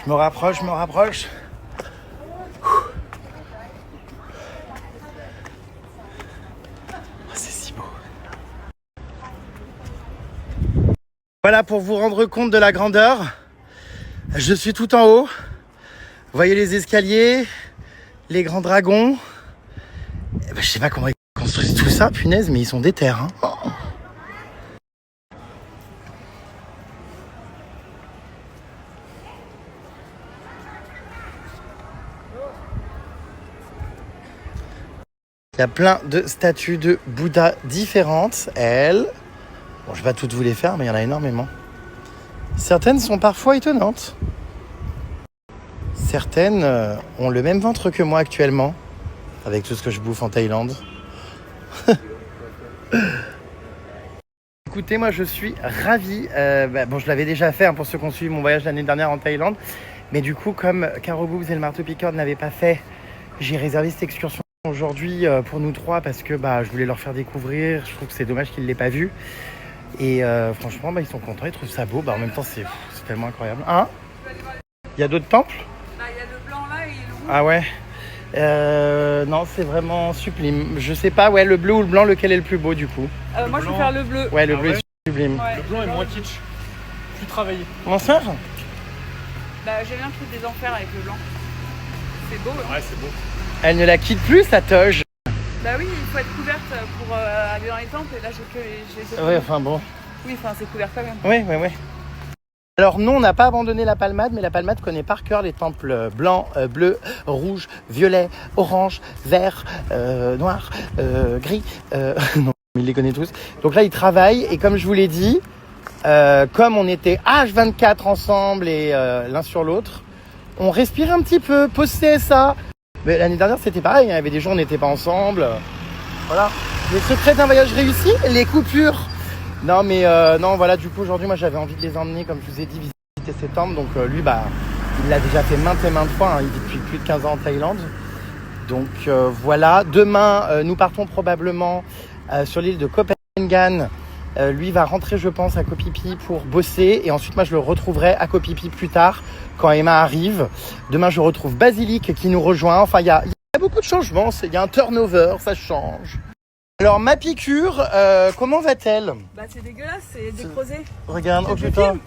Je me rapproche, je me rapproche. Voilà, pour vous rendre compte de la grandeur, je suis tout en haut. Vous voyez les escaliers, les grands dragons. Je sais pas comment ils construisent tout ça, punaise, mais ils sont déter. Hein. Oh. Il y a plein de statues de Bouddha différentes. Elles. Bon, je vais pas toutes vous les faire, mais il y en a énormément. Certaines sont parfois étonnantes. Certaines ont le même ventre que moi actuellement, avec tout ce que je bouffe en Thaïlande. Écoutez, moi je suis ravi. Bon, je l'avais déjà fait hein, pour ceux qui ont suivi mon voyage l'année dernière en Thaïlande. Mais du coup, comme Caro Boobs et le marteau piqueur ne l'avaient pas fait, j'ai réservé cette excursion aujourd'hui pour nous trois parce que je voulais leur faire découvrir. Je trouve que c'est dommage qu'ils ne l'aient pas vu. Et franchement, ils sont contents, ils trouvent ça beau. En même temps, c'est tellement incroyable. Hein? Il y a d'autres temples? Il Ah ouais. Non, c'est vraiment sublime. Je sais pas, ouais, le bleu ou le blanc, lequel est le plus beau du coup? Moi, je vais faire le bleu. Ouais, le Ah bleu ouais est sublime. Ouais. Le blanc est moins kitsch. Plus travaillé. Mon frère? Bah, j'aime bien le truc des enfers avec le blanc. C'est beau, hein. Ouais, c'est beau. Elle ne la quitte plus, sa toge. Bah oui, il faut être couverte pour aller dans les temples. Et là, j'ai les Ouais, enfin bon. Oui, enfin, c'est couvert quand même. Oui. Alors nous, on n'a pas abandonné la Palmade, mais la Palmade connaît par cœur les temples blancs, bleus, rouges, violets, orange, vert, noir, gris. Non, il les connaît tous. Donc là, ils travaillent et comme je vous l'ai dit, comme on était H24 ensemble et l'un sur l'autre, on respire un petit peu, pause CSA. Mais l'année dernière, c'était pareil, il y avait des jours où on n'était pas ensemble. Voilà. Les secrets d'un voyage réussi, les coupures. Non mais non voilà, du coup aujourd'hui moi j'avais envie de les emmener comme je vous ai dit visiter ces temples. Donc lui bah il l'a déjà fait maintes et maintes fois, hein. Il vit depuis plus de 15 ans en Thaïlande. Donc voilà, demain nous partons probablement sur l'île de Koh Phangan. Lui va rentrer je pense à Koh Phi Phi pour bosser et ensuite moi je le retrouverai à Koh Phi Phi plus tard quand Emma arrive. Demain je retrouve Basilic qui nous rejoint. Enfin il y a beaucoup de changements, il y a un turnover, ça change. Alors ma piqûre, comment va-t-elle? Bah, c'est dégueulasse, c'est décrosé. Regarde, oh Je putain. filme.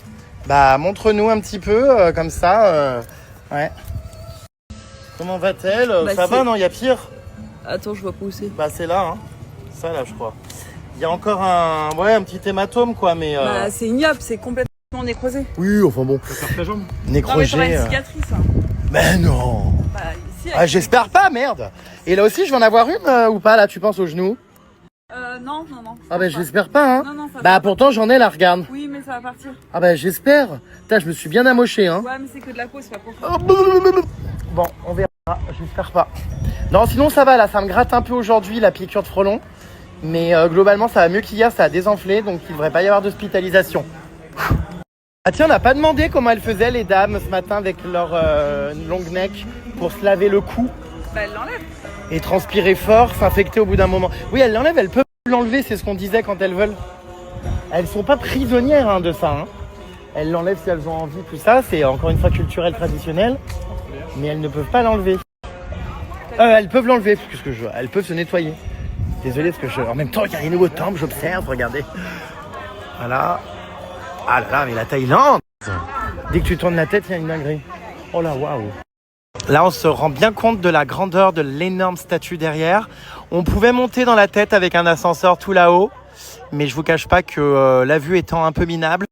Bah montre-nous un petit peu, comme ça. Ouais. Comment va-t-elle? Bah, Ça c'est- va, non? Il y a pire? Attends, je vois pas où c'est. Bah c'est là, hein. Ça là, je crois. Il y a encore un petit hématome, quoi, mais... Bah, c'est ignoble, c'est complètement nécrosé. Oui, enfin bon. Ça faire ta jambe. Non, mais t'auras Nécrogé. une cicatrice. Hein. Mais non. Bah, ici. Ah, j'espère pas, merde. Et là aussi, je vais en avoir une ou pas, là, tu penses au genou? Non. Ah bah j'espère pas, hein. Non, ça Bah va. pourtant, j'en ai là, regarde. Oui, mais ça va partir. Ah bah j'espère. Putain, je me suis bien amoché, hein. Ouais, mais c'est que de la peau, c'est pas profond. Bon, on verra, j'espère pas. Non, sinon ça va, là, ça me gratte un peu aujourd'hui, la piqûre de frelon. Mais globalement, ça va mieux qu'hier, ça a désenflé, donc il devrait pas y avoir d'hospitalisation. Ah tiens, on n'a pas demandé comment elles faisaient, les dames, ce matin, avec leur long neck, pour se laver le cou Bah, elle l'enlève. et transpirer fort, s'infecter au bout d'un moment. Oui, elles l'enlèvent, elles peuvent l'enlever, c'est ce qu'on disait quand elles veulent. Elles sont pas prisonnières hein, de ça. Hein. Elles l'enlèvent si elles ont envie, tout ça, c'est encore une fois culturel, traditionnel. Mais elles ne peuvent pas l'enlever. Elles peuvent l'enlever, elles peuvent se nettoyer. Désolé, en même temps, il y a les nouveaux temples, j'observe, regardez. Voilà. Ah là là, mais la Thaïlande! Dès que tu tournes la tête, il y a une dinguerie. Oh là, waouh! Là, on se rend bien compte de la grandeur de l'énorme statue derrière. On pouvait monter dans la tête avec un ascenseur tout là-haut, mais je vous cache pas que la vue étant un peu minable,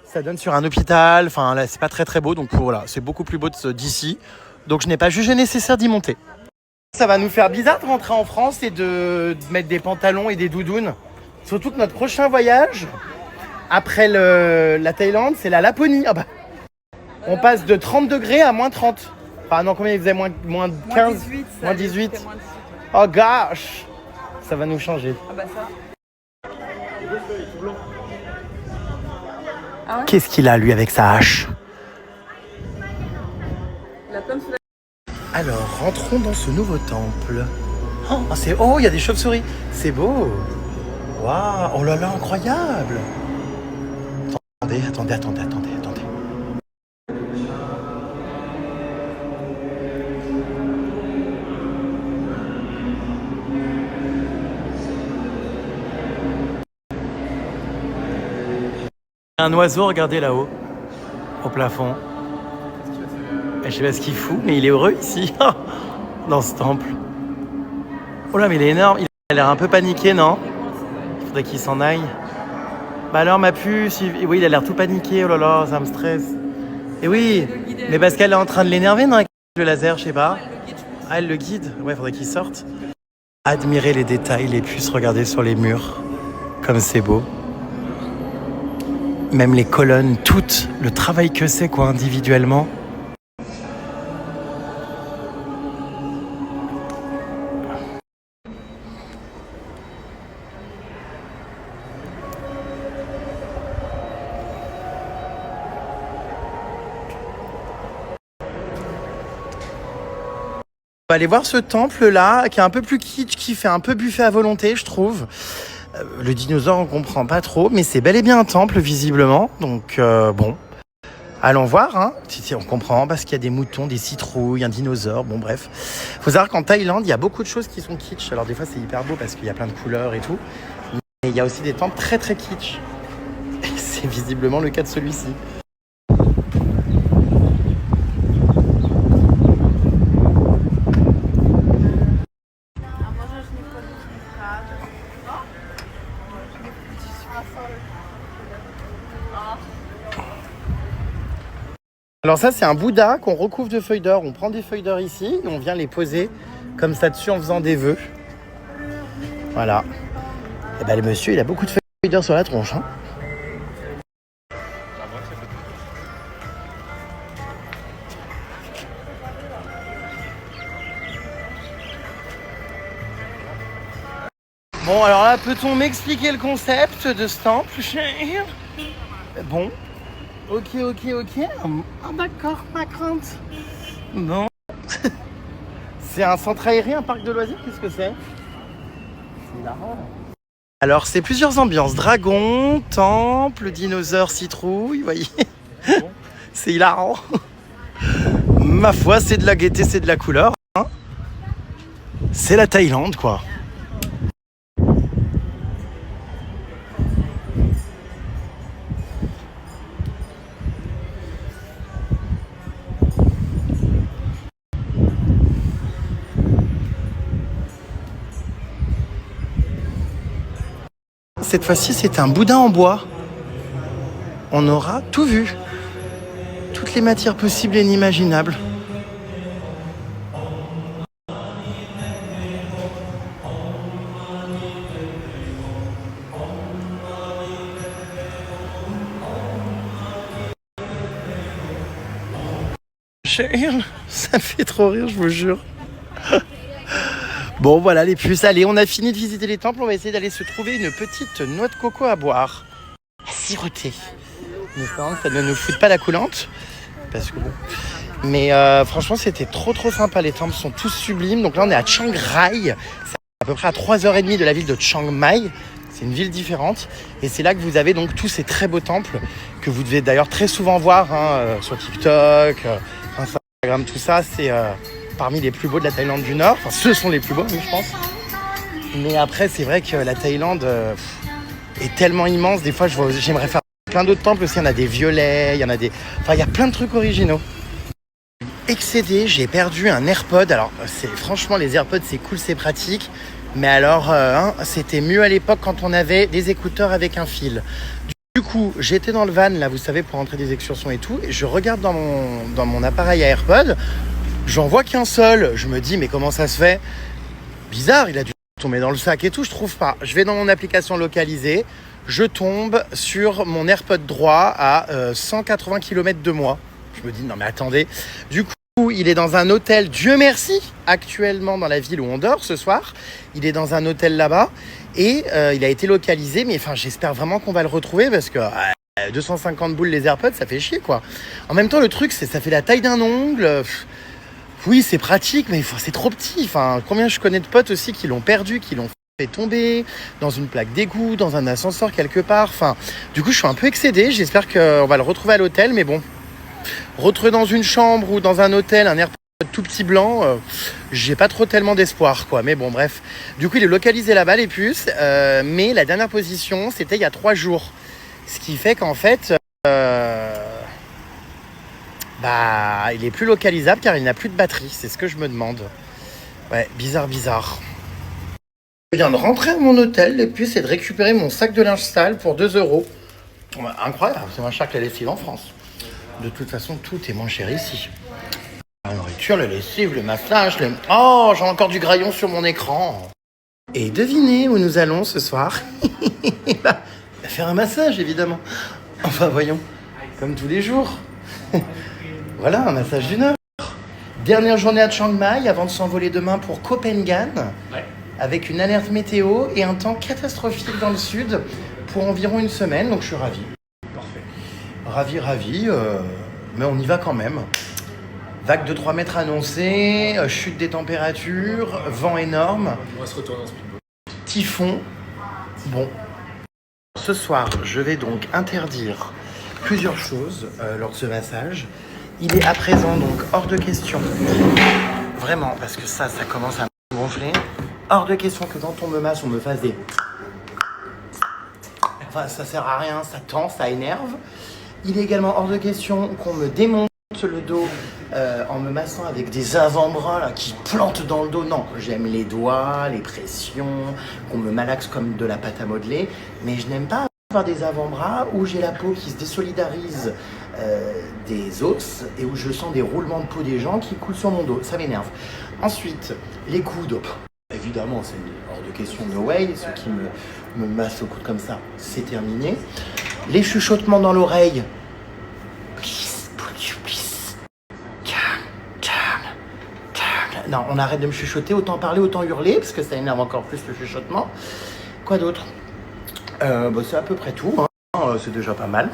ça donne sur un hôpital. Enfin, là, c'est pas très très beau, donc voilà, c'est beaucoup plus beau d'ici. Donc, je n'ai pas jugé nécessaire d'y monter. Ça va nous faire bizarre de rentrer en France et de mettre des pantalons et des doudounes. Surtout que notre prochain voyage, après la Thaïlande, c'est la Laponie. Ah bah, on passe de 30 degrés à moins 30. Enfin non, combien il faisait? Moins 15? Moins 18. ça Moins allait 18. jusqu'à moins 18. Oh gosh! Ça va nous changer. Ah bah ça. Ah ouais. Qu'est-ce qu'il a lui avec sa hache? La pomme sous la... Alors, rentrons dans ce nouveau temple. Oh, il y a des chauves-souris. C'est beau. Waouh, oh là là, incroyable. Attendez. Un oiseau, regardez là-haut, au plafond. Je sais pas ce qu'il fout, mais il est heureux ici, dans ce temple. Oh là, mais il est énorme. Il a l'air un peu paniqué, non? Il faudrait qu'il s'en aille. Bah alors, ma puce, oui, il a l'air tout paniqué. Oh là là, ça me stresse. Et oui, mais parce qu'elle est en train de l'énerver, non? Avec le laser, je sais pas. Ah, elle le guide? Ouais, faudrait qu'il sorte. Admirez les détails, les puces, regardez sur les murs. Comme c'est beau. Même les colonnes, toutes, le travail que c'est, quoi, individuellement. On va aller voir ce temple-là, qui est un peu plus kitsch, qui fait un peu buffet à volonté, je trouve. Le dinosaure, on comprend pas trop, mais c'est bel et bien un temple, visiblement. Donc, bon. Allons voir, hein. Si, on comprend, parce qu'il y a des moutons, des citrouilles, un dinosaure, bon bref. Faut savoir qu'en Thaïlande, il y a beaucoup de choses qui sont kitsch. Alors des fois, c'est hyper beau parce qu'il y a plein de couleurs et tout. Mais il y a aussi des temples très très kitsch. Et c'est visiblement le cas de celui-ci. Alors ça, c'est un Bouddha qu'on recouvre de feuilles d'or. On prend des feuilles d'or ici et on vient les poser comme ça dessus en faisant des vœux. Voilà. Et ben le monsieur, il a beaucoup de feuilles d'or sur la tronche. Hein. Bon, alors là, peut-on m'expliquer le concept de ce temple, cher? Bon. Ok. Ah d'accord, ma crainte. Bon. C'est un centre aérien, un parc de loisirs, qu'est-ce que c'est? C'est hilarant. Alors, c'est plusieurs ambiances. Dragon, temple, dinosaure, citrouille, vous voyez. C'est hilarant. Ma foi, c'est de la gaieté, c'est de la couleur. Hein, c'est la Thaïlande, quoi. Cette fois-ci, c'est un Bouddha en bois. On aura tout vu. Toutes les matières possibles et inimaginables. Chérie, ça fait trop rire, je vous jure. Bon voilà les puces, allez, on a fini de visiter les temples, on va essayer d'aller se trouver une petite noix de coco à boire. À siroter. Nous espérons que ça ne nous foute pas la coulante. Parce que bon. Mais franchement c'était trop sympa, les temples sont tous sublimes. Donc là on est à Chiang Rai, c'est à peu près à 3h30 de la ville de Chiang Mai. C'est une ville différente. Et c'est là que vous avez donc tous ces très beaux temples que vous devez d'ailleurs très souvent voir hein, sur TikTok, Instagram, tout ça. C'est... parmi les plus beaux de la Thaïlande du Nord. Enfin, ce sont les plus beaux, je pense. Mais après, c'est vrai que la Thaïlande est tellement immense. Des fois, j'aimerais faire plein d'autres temples aussi. Il y en a des violets, il y en a des... Enfin, il y a plein de trucs originaux. Excédé, j'ai perdu un AirPod. Alors, franchement, les AirPods, c'est cool, c'est pratique. Mais alors, c'était mieux à l'époque quand on avait des écouteurs avec un fil. Du coup, j'étais dans le van, là, vous savez, pour rentrer des excursions et tout. Et je regarde dans mon appareil à AirPod. J'en vois qu'un seul. Je me dis, mais comment ça se fait? Bizarre, il a dû tomber dans le sac et tout. Je trouve pas. Je vais dans mon application localisée. Je tombe sur mon AirPod droit à 180 km de moi. Je me dis, non mais attendez. Du coup, il est dans un hôtel, Dieu merci, actuellement dans la ville où on dort ce soir. Il est dans un hôtel là-bas. Et il a été localisé. Mais enfin, j'espère vraiment qu'on va le retrouver parce que... 250 boules les AirPods, ça fait chier quoi. En même temps, le truc, c'est ça fait la taille d'un ongle. Oui, c'est pratique, mais c'est trop petit. Enfin, combien je connais de potes aussi qui l'ont perdu, qui l'ont fait tomber dans une plaque d'égout, dans un ascenseur quelque part. Enfin, du coup, je suis un peu excédé. J'espère qu'on va le retrouver à l'hôtel, mais bon. Retrouver dans une chambre ou dans un hôtel un AirPod tout petit blanc, j'ai pas trop tellement d'espoir, quoi. Mais bon, bref. Du coup, il est localisé là-bas, les puces. Mais la dernière position, c'était il y a 3 jours. Ce qui fait qu'en fait... il est plus localisable car il n'a plus de batterie, c'est ce que je me demande. Ouais, bizarre. Je viens de rentrer à mon hôtel et puis c'est de récupérer mon sac de linge sale pour 2 €. Incroyable, c'est moins cher que la lessive en France. De toute façon, tout est moins cher ici. La nourriture, la lessive, le massage, Oh, j'ai encore du graillon sur mon écran. Et devinez où nous allons ce soir? Faire un massage, évidemment. Enfin, voyons, comme tous les jours. Voilà, un massage d'1 heure. Dernière journée à Chiang Mai avant de s'envoler demain pour Koh Phangan, avec une alerte météo et un temps catastrophique dans le sud pour environ 1 semaine. Donc je suis ravi. Parfait. Ravi, mais on y va quand même. Vague de 3 mètres annoncée, chute des températures, vent énorme. On va se retourner en speedboat. Typhon. Bon. Ce soir, je vais donc interdire plusieurs choses lors de ce massage. Il est à présent donc hors de question, vraiment, parce que ça commence à me gonfler, hors de question que quand on me masse, on me fasse des... Enfin, ça sert à rien, ça tend, ça énerve. Il est également hors de question qu'on me démonte le dos en me massant avec des avant-bras là, qui plantent dans le dos. Non, j'aime les doigts, les pressions, qu'on me malaxe comme de la pâte à modeler, mais je n'aime pas avoir des avant-bras où j'ai la peau qui se désolidarise des os et où je sens des roulements de peau des gens qui coulent sur mon dos. Ça m'énerve. Ensuite, les coudes. Évidemment, c'est hors de question, no way. Ceux qui me massent au coude comme ça, c'est terminé. Les chuchotements dans l'oreille. Please, please. Calme. Non, on arrête de me chuchoter. Autant parler, autant hurler, parce que ça énerve encore plus le chuchotement. Quoi d'autre? C'est à peu près tout. Hein. C'est déjà pas mal.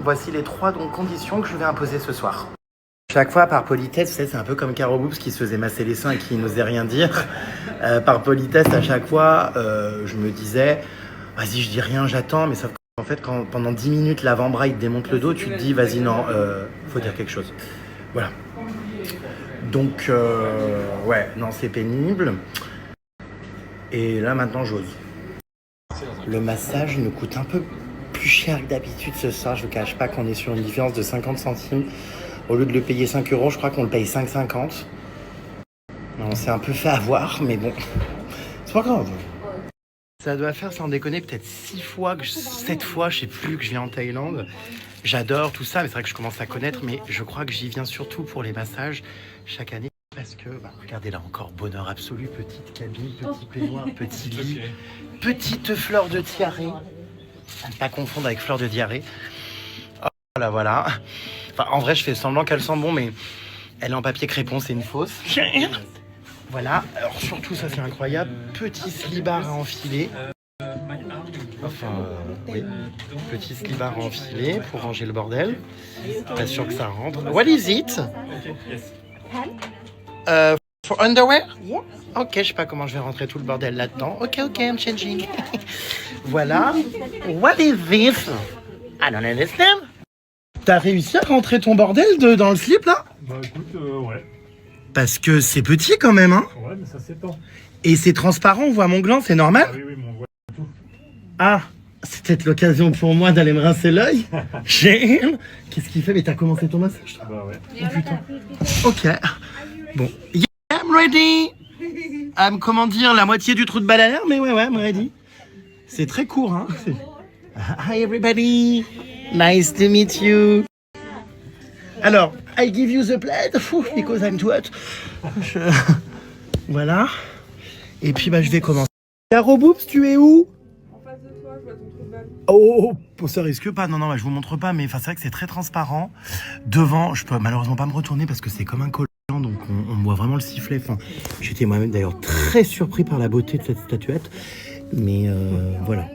Voici les 3 conditions que je vais imposer ce soir. Chaque fois, par politesse, c'est un peu comme Caro Boobs qui se faisait masser les seins et qui n'osait rien dire. Par politesse, à chaque fois, je me disais, vas-y, je dis rien, j'attends. Mais sauf qu'en fait, quand pendant 10 minutes, l'avant-bras, il te démonte le dos, tu te dis, vas-y, non, faut dire quelque chose. Voilà. Donc, ouais, non, c'est pénible. Et là, maintenant, j'ose. Le massage me coûte un peu plus cher que d'habitude ce soir. Je ne vous cache pas qu'on est sur une différence de 50 centimes. Au lieu de le payer 5 €, je crois qu'on le paye 5,50. On s'est un peu fait avoir, mais bon, c'est pas grave. Ça doit faire, sans déconner, peut-être 7 fois, je sais plus, que je viens en Thaïlande. J'adore tout ça, mais c'est vrai que je commence à connaître, mais je crois que j'y viens surtout pour les massages chaque année. Parce que, regardez là encore, bonheur absolu, petite cabine, petit peignoir, petit lit, petite fleur de diarrhée. À ne pas confondre avec fleur de diarrhée. Oh, voilà. Enfin, en vrai, je fais semblant qu'elle sent bon, mais elle est en papier crépon, c'est une fausse. Voilà. Alors, surtout, ça, c'est incroyable. Petit slibard à enfiler. Enfin, oui. Petit slibard à enfiler pour ranger le bordel. Pas sûr que ça rentre. What is it? For underwear? Yeah. Ok, je sais pas comment je vais rentrer tout le bordel là-dedans. Ok, I'm changing. Voilà. What is this? I don't understand. T'as réussi à rentrer ton bordel dans le slip là? Bah écoute, ouais. Parce que c'est petit quand même, hein? Ouais, mais ça s'étend. Et c'est transparent, on voit mon gland, c'est normal? Ah oui, mais on voit tout. Ah, c'est peut-être l'occasion pour moi d'aller me rincer l'œil. Qu'est-ce qu'il fait? Mais t'as commencé ton massage? Bah ouais. Oh putain. Ok. Bon. Yeah, I'm ready. Comment dire, la moitié du trou de balle à l'air, mais ouais, I'm ready. C'est très court, hein. Hi everybody. Nice to meet you. Alors, I give you the plate because I'm too hot. Voilà. Et puis, je vais commencer. Caro Boobs, tu es où? En face de toi, je vois ton trou de balle. Oh, ça risque pas. Non, je vous montre pas, mais c'est vrai que c'est très transparent. Devant, je peux malheureusement pas me retourner parce que c'est comme un collant, donc on voit vraiment le sifflet. Enfin, j'étais moi-même d'ailleurs très surpris par la beauté de cette statuette. Mais voilà.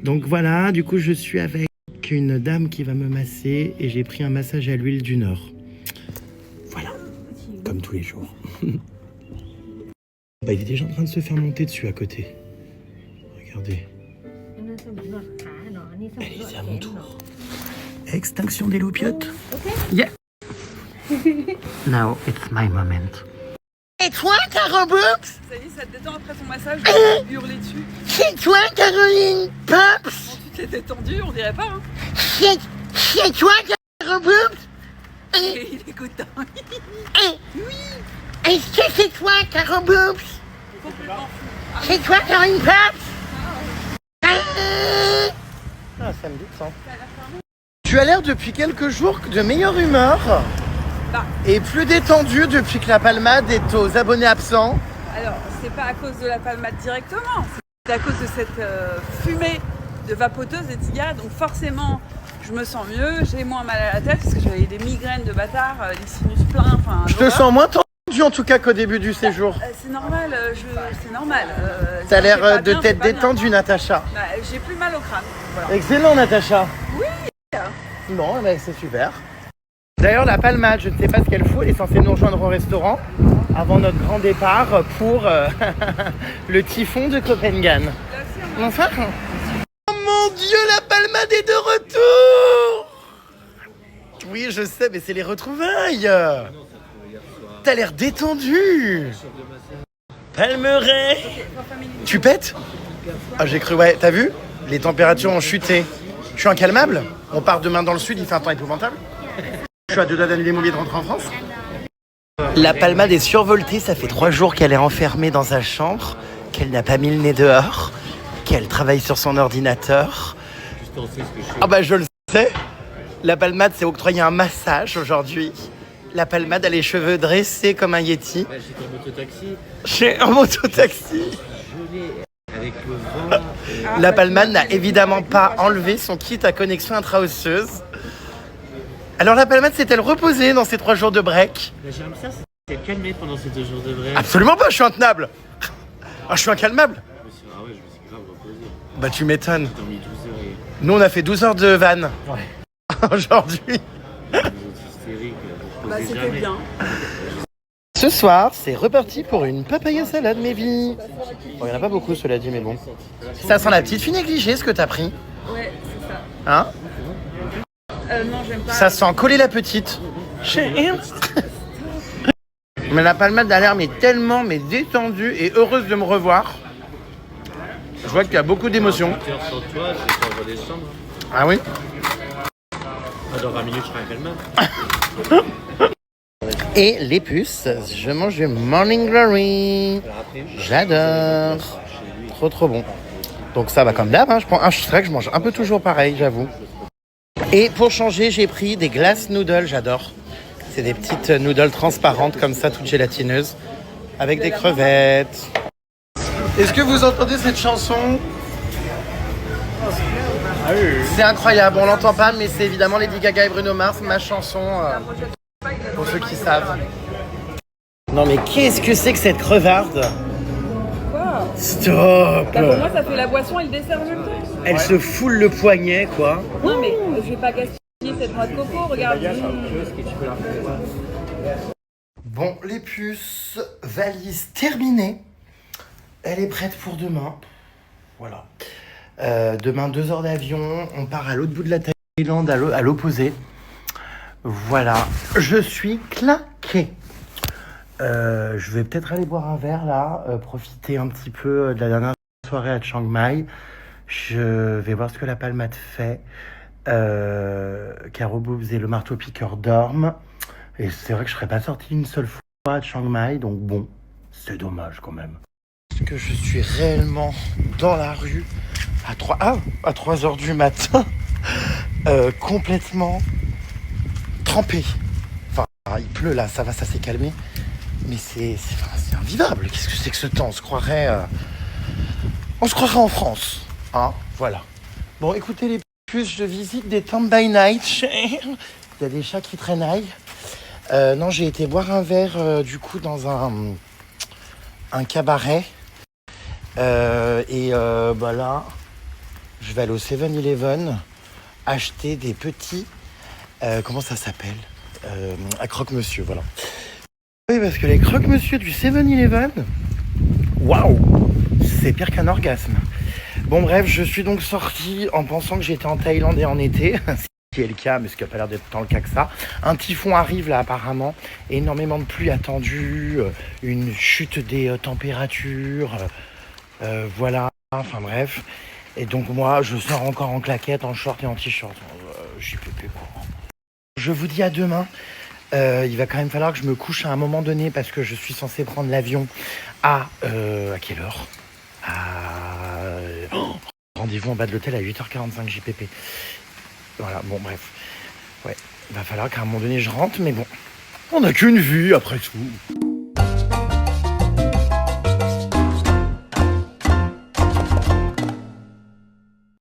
Donc voilà, du coup, je suis avec une dame qui va me masser et j'ai pris un massage à l'huile du Nord. Voilà, comme tous les jours. Il est déjà en train de se faire monter dessus à côté. Regardez. Allez, c'est à mon tour. Extinction des loupiottes. Yeah. Now it's my moment. Et toi, Caro Boobs? Ça y est, ça te détend après ton massage, hurler dessus. C'est toi, Caroline Pops? Bon, tu t'es détendu, on dirait pas, hein. C'est toi, Caro Boobs? Et il est content. Est-ce que c'est toi, Caro Boobs? Complètement fou. C'est toi, Caroline Pops? Ah, ça me détend. Tu as l'air depuis quelques jours de meilleure humeur et plus détendu depuis que la palmade est aux abonnés absents. Alors, c'est pas à cause de la palmade directement, c'est à cause de cette fumée de vapoteuse des cigarettes. Donc forcément, je me sens mieux, j'ai moins mal à la tête parce que j'avais des migraines de bâtard, des sinus pleins. Je te sens moins tendu en tout cas qu'au début du séjour. C'est normal, c'est normal. T'as l'air de t'être détendu, Natacha. J'ai plus mal au crâne. Voilà. Excellent, Natacha. Oui. Bon, c'est super. D'ailleurs, la palmade, je ne sais pas ce qu'elle fout, elle est censée nous rejoindre au restaurant avant notre grand départ pour le typhon de Copenhague. Enfin, oh mon Dieu, la palmade est de retour! Oui, je sais, mais c'est les retrouvailles. T'as l'air détendu. Palmeraie. Tu pètes? Ah, j'ai cru, ouais, t'as vu? Les températures ont chuté. Je suis incalmable? On part demain dans le sud, il fait un temps épouvantable. Je suis à 2 doigts d'annuler mon billet de rentrer en France. La palmade est survoltée, ça fait 3 jours qu'elle est enfermée dans sa chambre, qu'elle n'a pas mis le nez dehors, qu'elle travaille sur son ordinateur. Ah bah je le sais. La palmade s'est octroyé un massage aujourd'hui. La palmade a les cheveux dressés comme un yéti. J'étais en mototaxi. J'ai un mototaxi. Avec le vent. La palmade n'a évidemment pas enlevé son kit à connexion intra-osseuse. Alors la palmade s'est-elle reposée dans ces 3 jours de break? J'ai l'impression que c'est calmé pendant ces 2 jours de break. Absolument pas, je suis intenable. Ah, je suis incalmable. Ah ouais, je me suis grave reposé. Bah tu m'étonnes. J'ai dormi 12 heures et Nous on a fait 12 heures de van. Ouais. Aujourd'hui. les autres hystériques. Bah, c'était bien. Ce soir, c'est reparti pour une papaya salade, mes vies. Bon, il n'y en a pas beaucoup, cela dit, mais bon. Ça sent la petite fille négligée, ce que t'as pris. Ouais, c'est ça. Hein? Non, j'aime pas. Ça sent coller la petite. Mais la palmade a l'air tellement détendue et heureuse de me revoir. Je vois qu'il y a beaucoup d'émotions. Sur toi, je vais pas redescendre. Ah oui? Dans 20 minutes, je serai un calmar. Et les puces, je mange du Morning Glory. J'adore. Trop bon. Donc ça va comme d'hab, hein. C'est vrai que je mange un peu toujours pareil, j'avoue. Et pour changer, j'ai pris des glass noodles, j'adore. C'est des petites noodles transparentes comme ça, toutes gélatineuses, avec des crevettes. Est-ce que vous entendez cette chanson? C'est incroyable, on l'entend pas, mais c'est évidemment Lady Gaga et Bruno Mars, ma chanson, pour ceux qui savent. Non mais qu'est-ce que c'est que cette crevarde? Quoi? Stop! Bah, pour moi, ça fait la boisson et le dessert en même temps. Elle se foule le poignet, quoi. Non, mais je vais pas gaspiller cette noix de coco, regarde. Bon, les puces, valise terminée. Elle est prête pour demain. Voilà. Demain, 2 heures d'avion. On part à l'autre bout de la Thaïlande, à l'opposé. Voilà. Je suis claqué. Je vais peut-être aller boire un verre là, profiter un petit peu de la dernière soirée à Chiang Mai. Je vais voir ce que la palmade fait. Caro Boobs et le marteau-piqueur dorment. Et c'est vrai que je serais pas sorti une seule fois à Chiang Mai, donc bon, c'est dommage quand même. Est-ce que je suis réellement dans la rue à 3 heures du matin, complètement trempé. Enfin, il pleut là, ça va, ça s'est calmé. Mais c'est invivable. Qu'est-ce que c'est que ce temps? On se croirait en France. Hein, voilà. Bon, écoutez les puces, je visite des tentes by night. Il y a des chats qui traînaillent. Non, j'ai été boire un verre du coup dans un cabaret. Bah là, je vais aller au 7-Eleven acheter des petits... comment ça s'appelle? À croque-monsieur, voilà. Oui, parce que les croque-monsieur du 7-Eleven, waouh, c'est pire qu'un orgasme. Bon bref, je suis donc sorti en pensant que j'étais en Thaïlande et en été, ce qui est le cas, mais ce qui n'a pas l'air d'être tant le cas que ça. Un typhon arrive là apparemment, énormément de pluie attendue, une chute des températures, voilà, enfin bref. Et donc moi, je sors encore en claquette, en short et en t-shirt, JPP quoi. Je vous dis à demain. Il va quand même falloir que je me couche à un moment donné parce que je suis censé prendre l'avion à quelle heure? Rendez-vous en bas de l'hôtel à 8h45 JPP. Voilà, bon bref. Ouais, il va falloir qu'à un moment donné je rentre, mais bon, on n'a qu'une vue après tout.